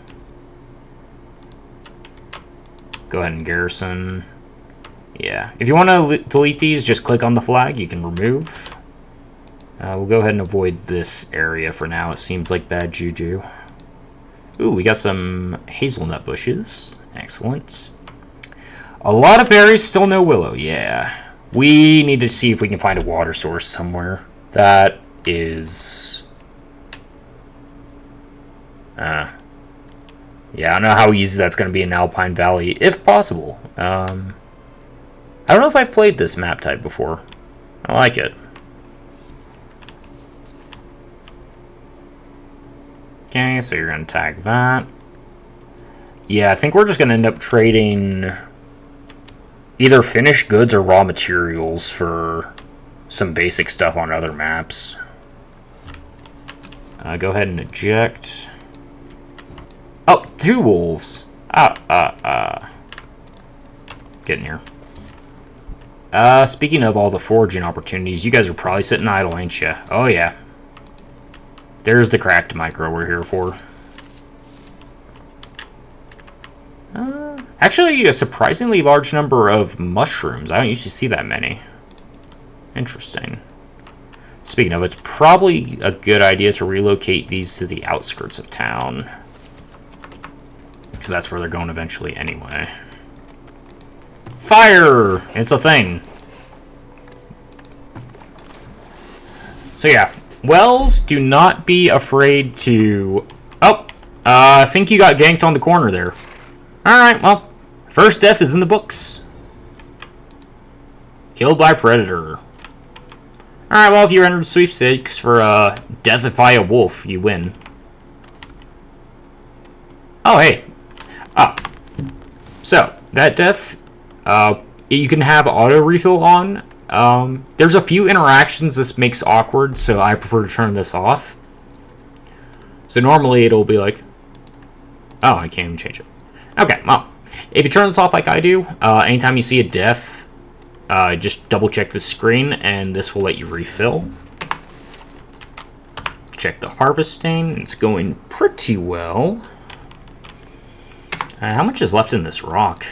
Go ahead and garrison. Yeah. If you want to delete these, just click on the flag. You can remove. We'll go ahead and avoid this area for now. It seems like bad juju. Ooh, we got some hazelnut bushes. Excellent. A lot of berries, still no willow. Yeah. We need to see if we can find a water source somewhere. That is... yeah, I don't know how easy that's going to be in Alpine Valley, if possible. I don't know if I've played this map type before. I like it. Okay, so you're going to tag that. Yeah, I think we're just going to end up trading either finished goods or raw materials for some basic stuff on other maps. Go ahead and eject. Oh, 2 wolves. Get in here. Speaking of all the foraging opportunities, you guys are probably sitting idle, ain't you? Oh, yeah. There's the cracked micro we're here for. Actually, a surprisingly large number of mushrooms. I don't usually see that many. Interesting. Speaking of, it's probably a good idea to relocate these to the outskirts of town. Because that's where they're going eventually anyway. Fire! It's a thing. So yeah, wells, do not be afraid to... Oh, I think you got ganked on the corner there. Alright, well, first death is in the books. Killed by predator. Alright, well, if you entered sweepstakes for death via wolf, you win. Oh, hey. So, that death, you can have auto refill on. There's a few interactions this makes awkward, so I prefer to turn this off. So normally it'll be like... Oh, I can't even change it. Okay, well, If you turn this off like I do, anytime you see a death, just double check the screen and this will let you refill. Check the harvesting. It's going pretty well. How much is left in this rock?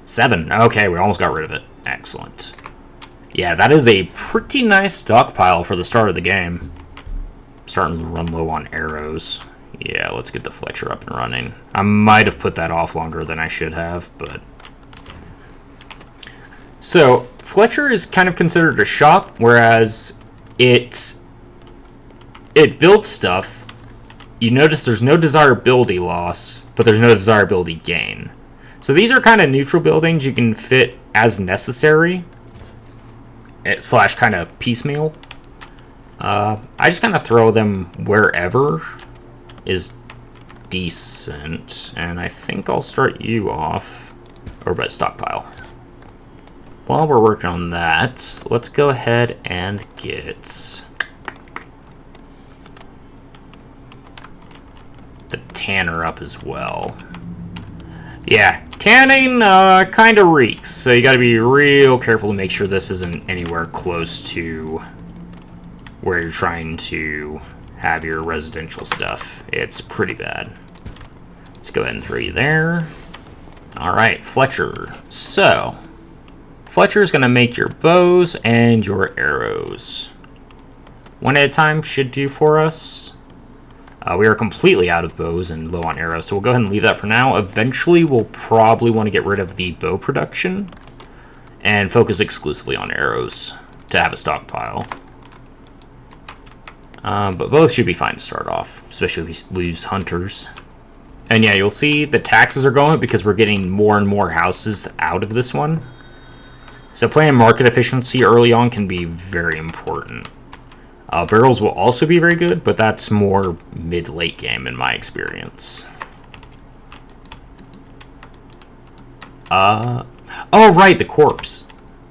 7. Okay, we almost got rid of it. Excellent. Yeah, that is a pretty nice stockpile for the start of the game. Starting to run low on arrows. Yeah, let's get the Fletcher up and running. I might have put that off longer than I should have, but... So, Fletcher is kind of considered a shop, whereas it builds stuff. You notice there's no desirability loss, but there's no desirability gain. So these are kind of neutral buildings you can fit as necessary, slash kind of piecemeal. I just kind of throw them wherever is decent, and I think I'll start you off over at stockpile. While we're working on that, let's go ahead and get the tanner up as well. Yeah, tanning kind of reeks, so you got to be real careful to make sure this isn't anywhere close to where you're trying to have your residential stuff. It's pretty bad. Let's go ahead and throw you there. Alright, Fletcher. So, Fletcher's going to make your bows and your arrows. One at a time should do for us. We are completely out of bows and low on arrows, so we'll go ahead and leave that for now. Eventually, we'll probably want to get rid of the bow production and focus exclusively on arrows to have a stockpile. But both should be fine to start off, especially if we lose hunters. And yeah, you'll see the taxes are going up because we're getting more and more houses out of this one. So playing market efficiency early on can be very important. Barrels will also be very good, but that's more mid-late game in my experience. Oh, right, the corpse.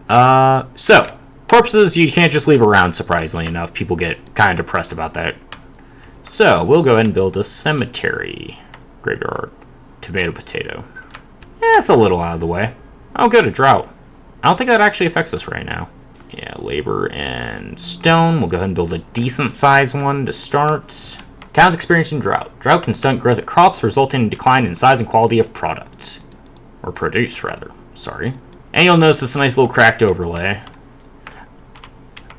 So, corpses you can't just leave around, surprisingly enough. People get kind of depressed about that. So, we'll go ahead and build a cemetery. Graveyard. Tomato, potato. Yeah, it's a little out of the way. Oh, good, a drought. I don't think that actually affects us right now. Yeah, labor and stone. We'll go ahead and build a decent-sized one to start. Towns experiencing drought. Drought can stunt growth of crops, resulting in decline in size and quality of product. Or produce, rather. Sorry. And you'll notice this nice little cracked overlay.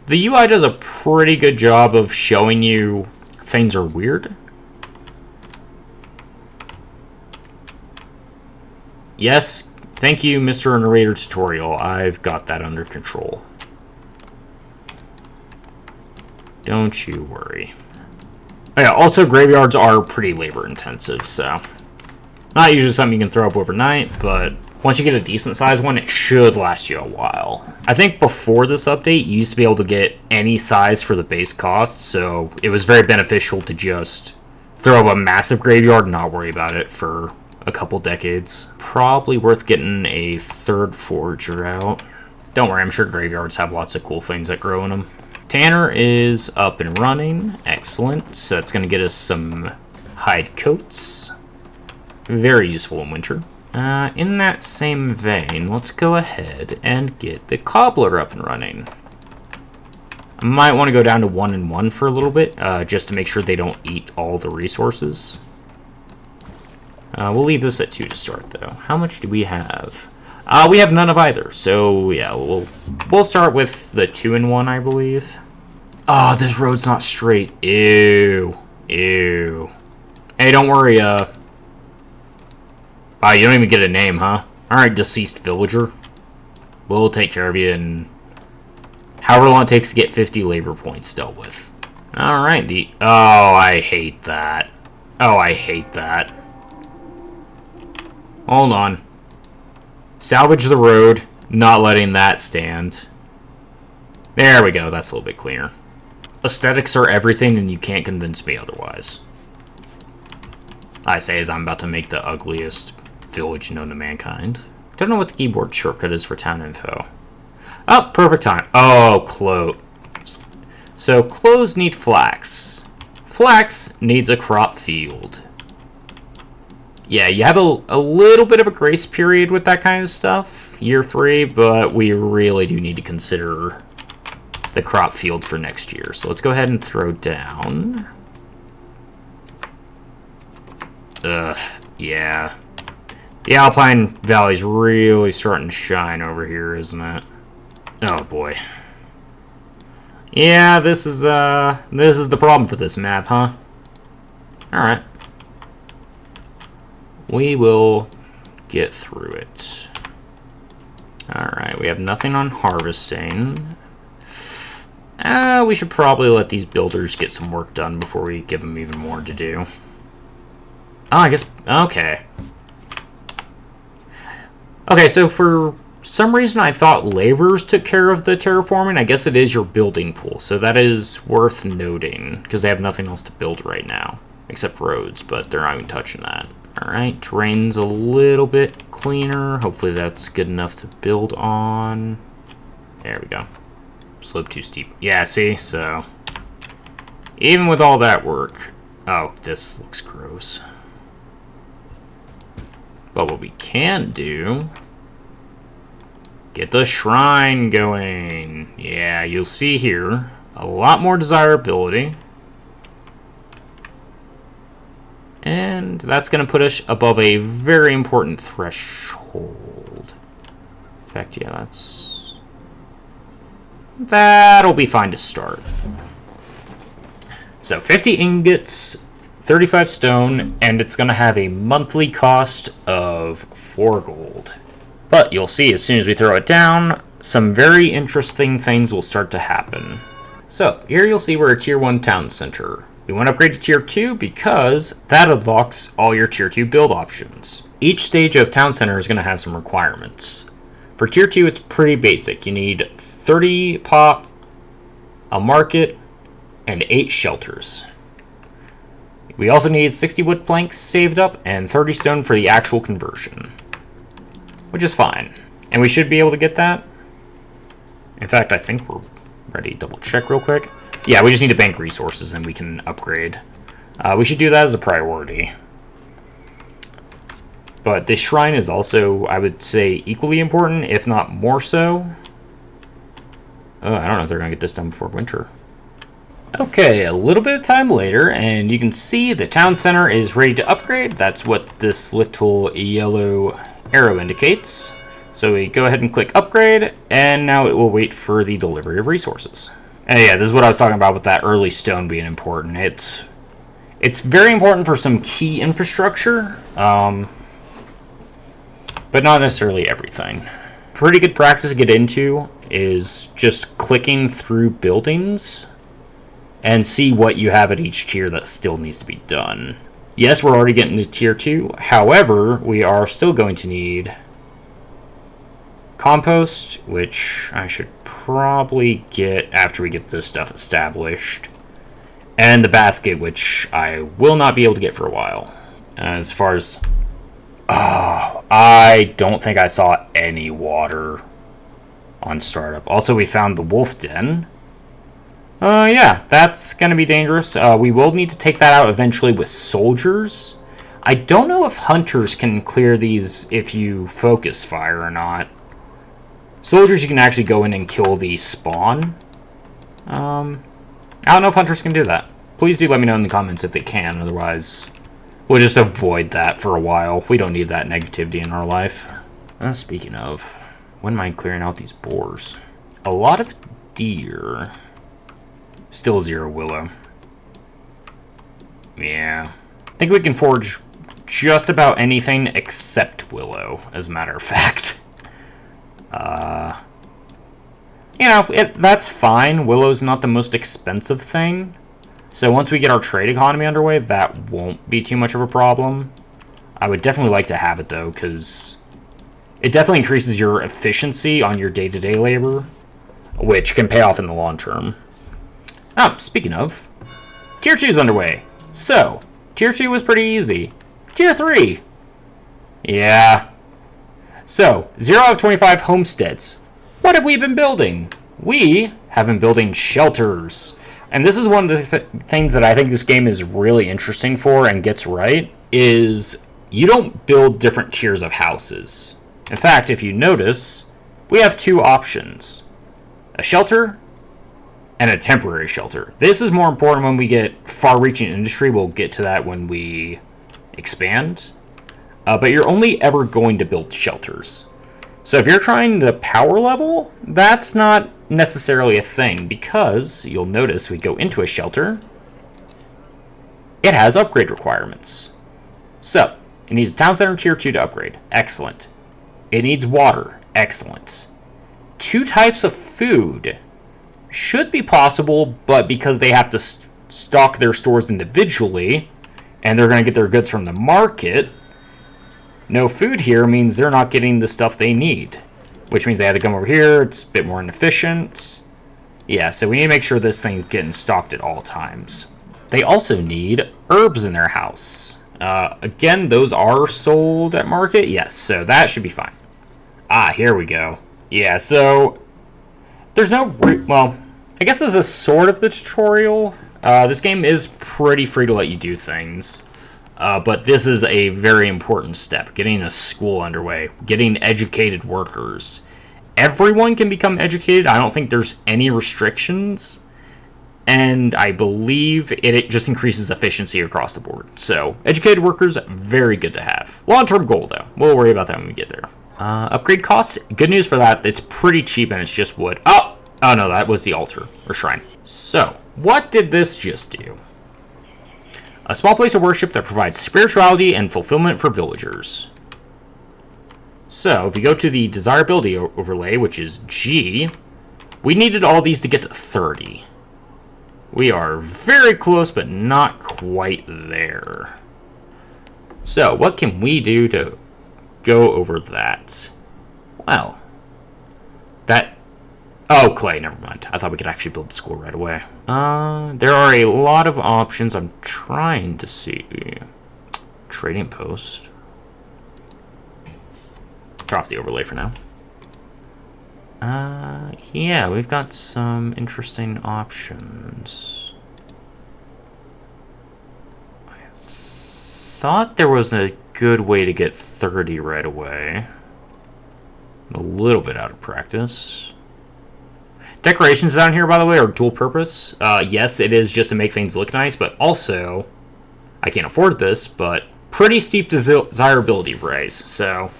The UI does a pretty good job of showing you things are weird. Yes, thank you, Mr. Narrator Tutorial. I've got that under control. Don't you worry. Oh yeah, also graveyards are pretty labor intensive, so not usually something you can throw up overnight, but once you get a decent sized one, it should last you a while. I think before this update, you used to be able to get any size for the base cost, so it was very beneficial to just throw up a massive graveyard and not worry about it for a couple decades. Probably worth getting a third forager out. Don't worry, I'm sure graveyards have lots of cool things that grow in them. Tanner is up and running. Excellent. So that's going to get us some hide coats. Very useful in winter. In that same vein, let's go ahead and get the cobbler up and running. I might want to go down to 1 and 1 for a little bit, just to make sure they don't eat all the resources. We'll leave this at 2 to start, though. How much do we have? We have none of either, so yeah, we'll start with the 2 and 1, I believe. Oh, this road's not straight. Ew. Ew. Hey, don't worry, wow, you don't even get a name, huh? Alright, deceased villager. We'll take care of you in however long it takes to get 50 labor points dealt with. Alright, oh, I hate that. Oh, I hate that. Hold on. Salvage the road, not letting that stand. There we go, that's a little bit cleaner. Aesthetics are everything, and you can't convince me otherwise. I say as I'm about to make the ugliest village known to mankind. Don't know what the keyboard shortcut is for town info. Oh, perfect time. Oh, clothes. So, clothes need flax. Flax needs a crop field. Yeah, you have a little bit of a grace period with that kind of stuff, year 3, but we really do need to consider the crop field for next year. So let's go ahead and throw down. Yeah. The Alpine Valley's really starting to shine over here, isn't it? Oh boy. Yeah, this is the problem for this map, huh? Alright. We will get through it. Alright, we have nothing on harvesting. We should probably let these builders get some work done before we give them even more to do. Oh, I guess... Okay. Okay, so for some reason I thought laborers took care of the terraforming. I guess it is your building pool, so that is worth noting, because they have nothing else to build right now, except roads, but they're not even touching that. Alright, terrain's a little bit cleaner. Hopefully that's good enough to build on. There we go. Slope too steep. Yeah, see? So, even with all that work... Oh, this looks gross. But what we can do... Get the shrine going. Yeah, you'll see here a lot more desirability. And that's going to put us above a very important threshold. In fact, yeah, that'll be fine to start. So 50 ingots, 35 stone, and it's going to have a monthly cost of 4 gold. But you'll see as soon as we throw it down, some very interesting things will start to happen. So here you'll see we're a tier 1 town center. We want to upgrade to tier 2 because that unlocks all your tier 2 build options. Each stage of town center is going to have some requirements. For tier 2, it's pretty basic. You need 30 pop, a market, and 8 shelters. We also need 60 wood planks saved up and 30 stone for the actual conversion, which is fine. And we should be able to get that. In fact, I think we're ready. Double check real quick. Yeah, we just need to bank resources and we can upgrade. We should do that as a priority. But this shrine is also, I would say, equally important, if not more so. Oh, I don't know if they're going to get this done before winter. Okay, a little bit of time later, and you can see the town center is ready to upgrade. That's what this little yellow arrow indicates. So we go ahead and click upgrade, and now it will wait for the delivery of resources. And yeah, this is what I was talking about with that early stone being important. It's very important for some key infrastructure, but not necessarily everything. Pretty good practice to get into is just clicking through buildings and see what you have at each tier that still needs to be done. Yes, we're already getting to tier 2. However, we are still going to need compost, which I should probably get after we get this stuff established. And the basket, which I will not be able to get for a while. As far as... Oh, I don't think I saw any water on startup. Also, we found the wolf den. Yeah, that's going to be dangerous. We will need to take that out eventually with soldiers. I don't know if hunters can clear these if you focus fire or not. Soldiers, you can actually go in and kill the spawn. I don't know if hunters can do that. Please do let me know in the comments if they can, otherwise we'll just avoid that for a while. We don't need that negativity in our life. Speaking of, wouldn't mind clearing out these boars. A lot of deer. Still 0 willow. Yeah. I think we can forge just about anything except willow, as a matter of fact. You know, that's fine. Willow's not the most expensive thing. So once we get our trade economy underway, that won't be too much of a problem. I would definitely like to have it, though, because it definitely increases your efficiency on your day-to-day labor, which can pay off in the long term. Oh, speaking of, Tier 2 is underway. So, Tier 2 was pretty easy. Tier 3! Yeah. So, 0 out of 25 homesteads. What have we been building? We have been building shelters. And this is one of the things that I think this game is really interesting for and gets right, is you don't build different tiers of houses. In fact, if you notice, we have two options. A shelter and a temporary shelter. This is more important when we get far-reaching industry. We'll get to that when we expand. But you're only ever going to build shelters. So if you're trying the power level, that's not necessarily a thing, because you'll notice we go into a shelter. It has upgrade requirements. So, it needs a town center tier 2 to upgrade. Excellent. It needs water. Excellent. 2 types of food should be possible, but because they have to stock their stores individually, and they're going to get their goods from the market, no food here means they're not getting the stuff they need, which means they have to come over here. It's a bit more inefficient. Yeah, so we need to make sure this thing's getting stocked at all times. They also need herbs in their house. Again, those are sold at market. Yes, so that should be fine. Ah, here we go. Yeah, so there's no... well, I guess this is sort of the tutorial. This game is pretty free to let you do things. But this is a very important step. Getting a school underway. Getting educated workers. Everyone can become educated. I don't think there's any restrictions. And I believe it just increases efficiency across the board. So, educated workers, very good to have. Long-term goal, though. We'll worry about that when we get there. Upgrade costs, good news for that. It's pretty cheap and it's just wood. Oh no, that was the altar, or shrine. So, what did this just do? A small place of worship that provides spirituality and fulfillment for villagers. So, if you go to the desirability overlay, which is G, we needed all these to get to 30. We are very close, but not quite there. So, what can we do to go over that? Well, that... oh, clay, never mind. I thought we could actually build the school right away. There are a lot of options. I'm trying to see. Trading post. Turn off the overlay for now. Yeah, we've got some interesting options. I thought there was a good way to get 30 right away. I'm a little bit out of practice. Decorations down here, by the way, are dual purpose. Yes, it is just to make things look nice, but also, I can't afford this, but pretty steep desirability raise. So,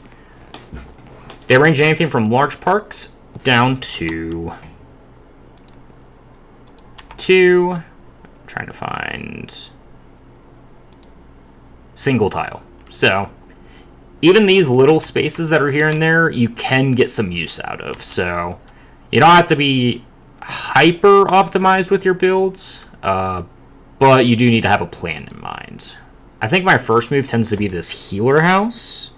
they range anything from large parks down to trying to find single tile. So, even these little spaces that are here and there, you can get some use out of. So, you don't have to be hyper optimized with your builds, but you do need to have a plan in mind. I think my first move tends to be this healer house,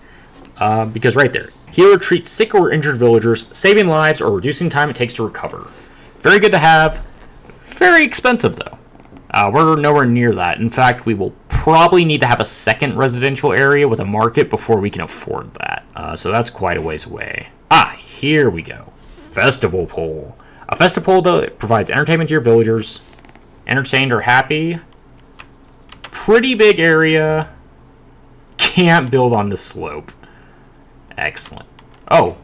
because right there, healer treats sick or injured villagers, saving lives or reducing time it takes to recover. Very good to have, very expensive though. We're nowhere near that. In fact, we will probably need to have a second residential area with a market before we can afford that. So that's quite a ways away. Ah, here we go. Festival pole. A festival pole that provides entertainment to your villagers. Entertained or happy. Pretty big area. Can't build on the slope. Excellent. Oh.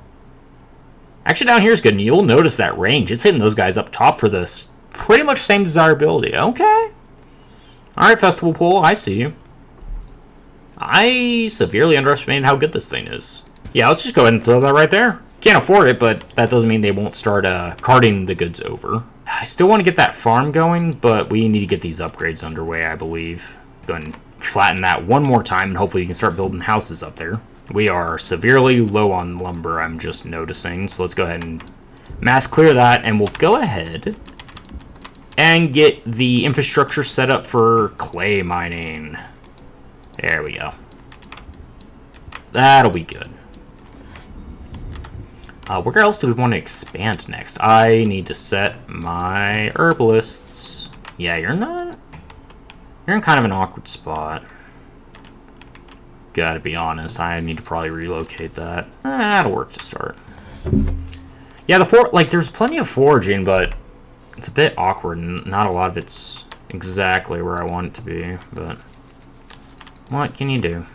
Actually, down here is good. And you'll notice that range. It's hitting those guys up top for this. Pretty much same desirability. Okay. Alright, festival pole. I see you. I severely underestimated how good this thing is. Yeah, let's just go ahead and throw that right there. Can't afford it, but that doesn't mean they won't start carting the goods over. I still want to get that farm going, but we need to get these upgrades underway, I believe. Go ahead and flatten that one more time, and hopefully you can start building houses up there. We are severely low on lumber, I'm just noticing. So let's go ahead and mass clear that, and we'll go ahead and get the infrastructure set up for clay mining. There we go. That'll be good. Where else do we want to expand next? I need to set my herbalists. Yeah, you're in kind of an awkward spot. Gotta be honest, I need to probably relocate that. That'll work to start. Yeah, there's plenty of foraging, but it's a bit awkward and not a lot of it's exactly where I want it to be, but what can you do?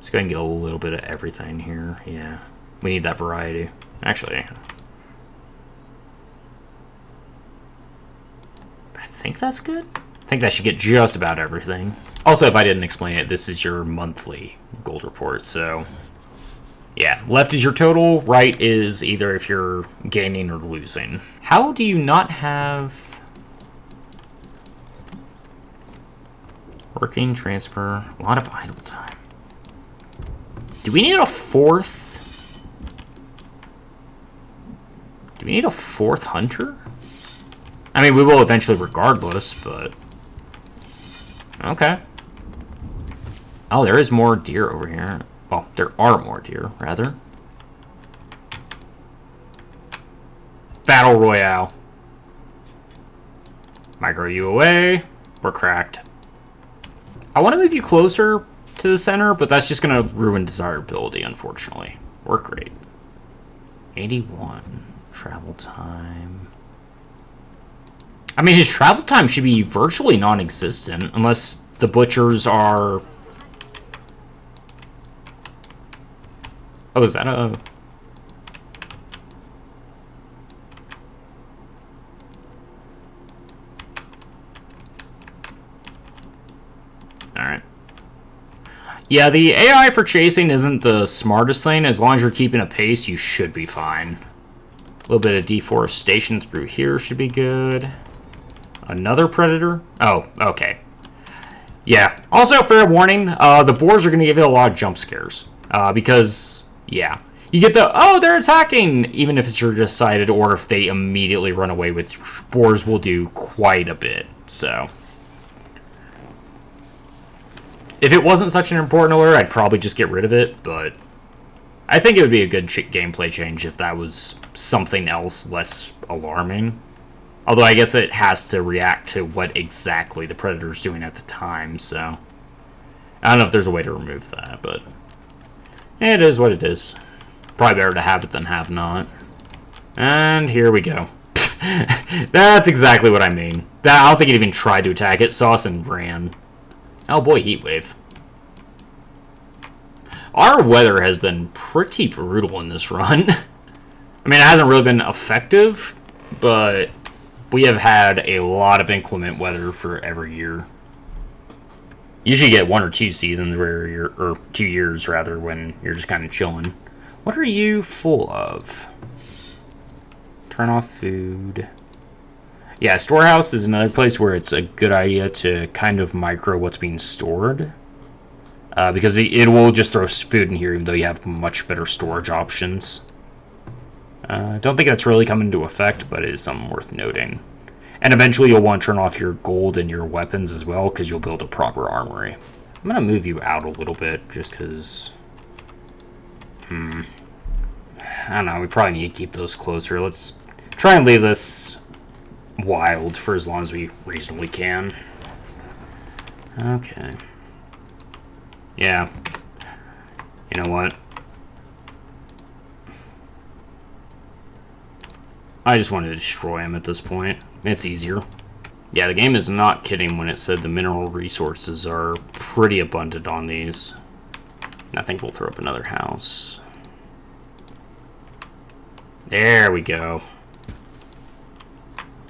Let's go ahead and get a little bit of everything here. Yeah, we need that variety. Actually, I think that's good. I think that should get just about everything. Also, if I didn't explain it, this is your monthly gold report, so yeah, left is your total, right is either if you're gaining or losing. How do you not have working, transfer, a lot of idle time? Do we need a fourth? Do we need a fourth hunter? I mean, we will eventually regardless, but okay. Oh, there is more deer over here. Well, there are more deer, rather. Battle Royale. Micro you away. We're cracked. I want to move you closer to the center, but that's just going to ruin desirability, unfortunately. Work rate. 81. Travel time. I mean, his travel time should be virtually non-existent, unless the butchers are... Oh, is that a... Alright. Yeah, the AI for chasing isn't the smartest thing. As long as you're keeping a pace, you should be fine. A little bit of deforestation through here should be good. Another predator? Oh, okay. Yeah. Also, fair warning, the boars are going to give you a lot of jump scares. Because, yeah. You get the, oh, they're attacking! Even if it's your decided, or if they immediately run away, which boars will do quite a bit, so. If it wasn't such an important alert, I'd probably just get rid of it, but I think it would be a good gameplay change if that was something else less alarming. Although I guess it has to react to what exactly the predator's doing at the time, so I don't know if there's a way to remove that, but it is what it is. Probably better to have it than have not. And here we go. That's exactly what I mean. I don't think it even tried to attack it. Saw us and ran. Oh boy, heat wave. Our weather has been pretty brutal in this run. I mean, it hasn't really been effective, but we have had a lot of inclement weather for every year. Usually you get 1 or 2 seasons where you're, or 2 years rather, when you're just kind of chilling. What are you full of? Turn off food. Yeah, storehouse is another place where it's a good idea to kind of micro what's being stored. Because it will just throw food in here, even though you have much better storage options. Don't think that's really come into effect, but it is something worth noting. And eventually you'll want to turn off your gold and your weapons as well, because you'll build a proper armory. I'm going to move you out a little bit, just because... I don't know, we probably need to keep those closer. Let's try and leave this wild for as long as we reasonably can. Okay. Yeah. You know what? I just want to destroy him at this point. It's easier. Yeah, the game is not kidding when it said the mineral resources are pretty abundant on these. I think we'll throw up another house. There we go.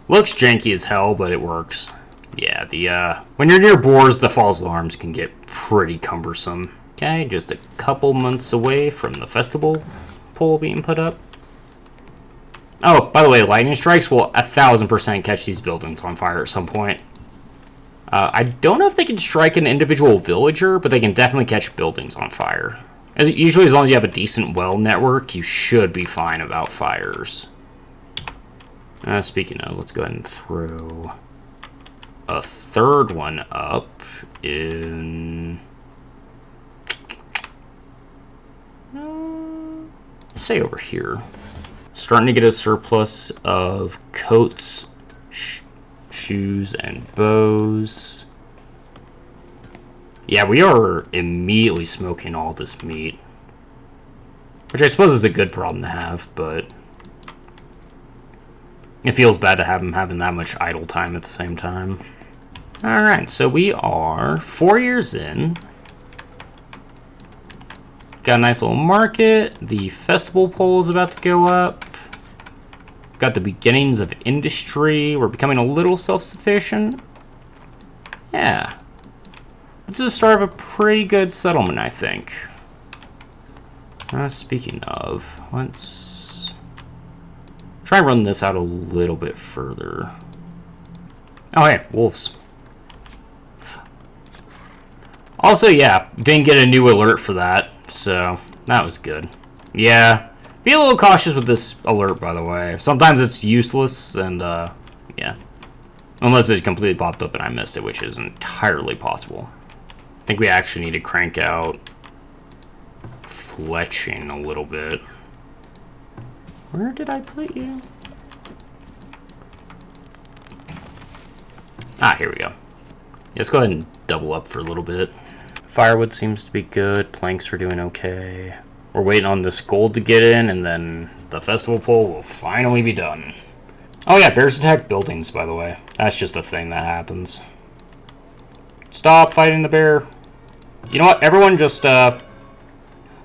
Looks janky as hell, but it works. Yeah, when you're near boars, the false alarms can get pretty cumbersome. Okay, just a couple months away from the festival pole being put up. Oh, by the way, lightning strikes will 1000% catch these buildings on fire at some point. I don't know if they can strike an individual villager, but they can definitely catch buildings on fire. Usually, as long as you have a decent well network, you should be fine about fires. Speaking of, let's go ahead and throw a third one up in... say over here. Starting to get a surplus of coats, shoes, and bows. Yeah, we are immediately smoking all this meat. Which I suppose is a good problem to have, but it feels bad to have him having that much idle time at the same time. Alright, so we are 4 years in. Got a nice little market. The festival pole is about to go up. Got the beginnings of industry. We're becoming a little self-sufficient. Yeah. This is the start of a pretty good settlement, I think. Speaking of, let's try and run this out a little bit further. Oh, hey, wolves. Also, yeah, didn't get a new alert for that, so that was good. Yeah, be a little cautious with this alert, by the way. Sometimes it's useless, and, yeah. Unless it completely popped up and I missed it, which is entirely possible. I think we actually need to crank out fletching a little bit. Where did I put you? Ah, here we go. Let's go ahead and double up for a little bit. Firewood seems to be good. Planks are doing okay. We're waiting on this gold to get in, and then the festival pole will finally be done. Oh yeah, bears attack buildings, by the way. That's just a thing that happens. Stop fighting the bear. You know what? Everyone just, by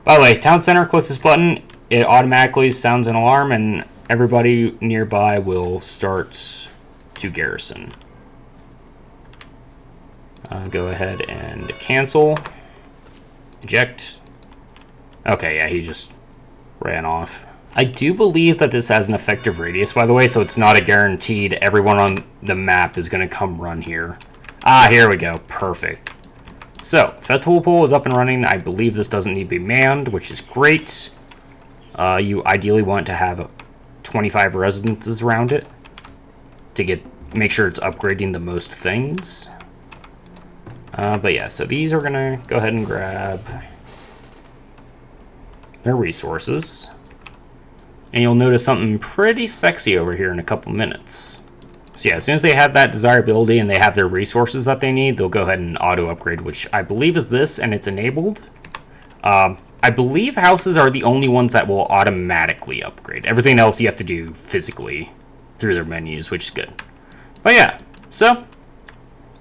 the way, town center clicks this button. It automatically sounds an alarm, and everybody nearby will start to garrison. Go ahead and cancel. Eject. Okay, yeah, he just ran off. I do believe that this has an effective radius, by the way, so it's not a guaranteed everyone on the map is going to come run here. Ah, here we go. Perfect. So, festival pole is up and running. I believe this doesn't need to be manned, which is great. You ideally want to have 25 residences around it to make sure it's upgrading the most things. But yeah, so these are going to go ahead and grab their resources. And you'll notice something pretty sexy over here in a couple minutes. So yeah, as soon as they have that desirability and they have their resources that they need, they'll go ahead and auto-upgrade, which I believe is this, and it's enabled. I believe houses are the only ones that will automatically upgrade. Everything else you have to do physically through their menus, which is good. But yeah, so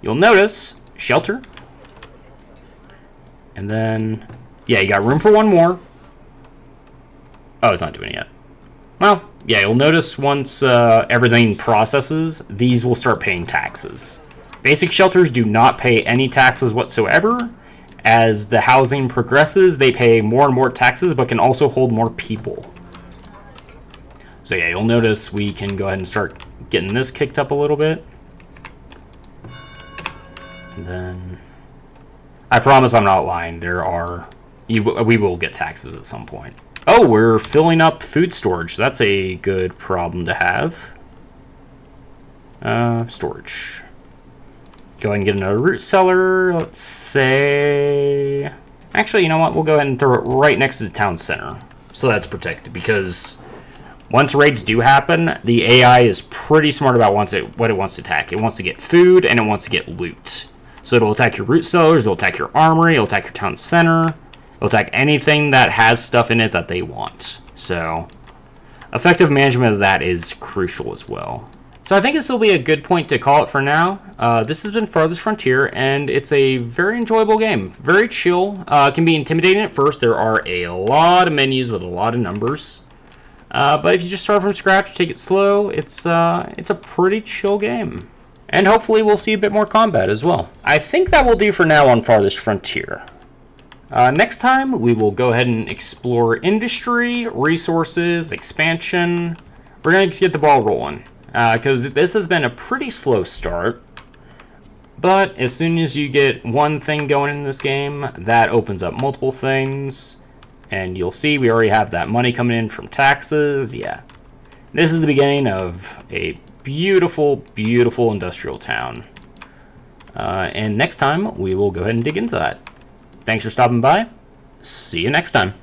you'll notice shelter. And then, yeah, you got room for one more. Oh, it's not doing it yet. Well, yeah, you'll notice once everything processes, these will start paying taxes. Basic shelters do not pay any taxes whatsoever. As the housing progresses, they pay more and more taxes, but can also hold more people. So yeah, you'll notice we can go ahead and start getting this kicked up a little bit. And then, I promise I'm not lying, we will get taxes at some point. Oh, we're filling up food storage. That's a good problem to have. Storage. Go ahead and get another root cellar. Let's say... Actually, you know what? We'll go ahead and throw it right next to the town center. So that's protected, because once raids do happen, the AI is pretty smart about what it wants to attack. It wants to get food, and it wants to get loot. So it'll attack your root cellars, it'll attack your armory, it'll attack your town center. It'll attack anything that has stuff in it that they want. So, effective management of that is crucial as well. So I think this will be a good point to call it for now. This has been Farthest Frontier, and it's a very enjoyable game. Very chill. It can be intimidating at first. There are a lot of menus with a lot of numbers. But if you just start from scratch, take it slow, it's a pretty chill game. And hopefully we'll see a bit more combat as well. I think that will do for now on Farthest Frontier. Next time, we will go ahead and explore industry, resources, expansion. We're going to get the ball rolling, because this has been a pretty slow start. But as soon as you get one thing going in this game, that opens up multiple things. And you'll see we already have that money coming in from taxes. Yeah. This is the beginning of a beautiful, beautiful industrial town. And next time, we will go ahead and dig into that. Thanks for stopping by. See you next time.